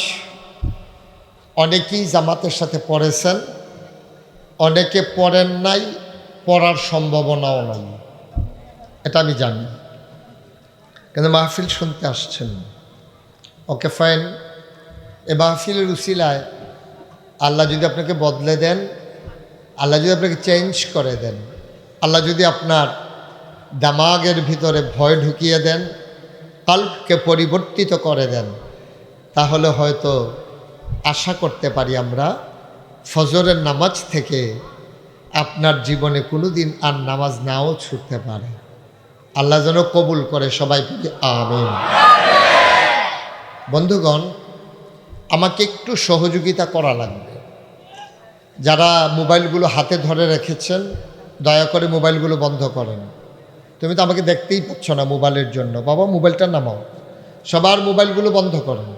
অনেকেই জামাতের সাথে পড়েছেন, অনেকে পড়েন নাই, পড়ার সম্ভাবনাও নাই, এটা আমি জানি। কিন্তু মাহফিল শুনতে আসছেন, ওকে ফাইন। এ মাহফিলের উসিলায় আল্লাহ যদি আপনাকে বদলে দেন, আল্লাহ যদি আপনাকে চেঞ্জ করে দেন, আল্লাহ যদি আপনার দামাগের ভিতরে ভয় ঢুকিয়ে দেন, কালকে পরিবর্তিত করে দেন, তাহলে হয়তো আশা করতে পারি আমরা ফজরের নামাজ থেকে আপনার জীবনে কোনো দিন আর নামাজ নাও ছুটতে পারে। আল্লাহ যেন কবুল করে। সবাই বলি আমিন। বন্ধুগণ, আমাকে একটু সহযোগিতা করা লাগবে। যারা মোবাইলগুলো হাতে ধরে রেখেছেন, দয়া করে মোবাইলগুলো বন্ধ করেন। তুমি তো আমাকে দেখতেই পাচ্ছ না মোবাইলের জন্য। বাবা, মোবাইলটা নামাও। সবার মোবাইলগুলো বন্ধ করেন।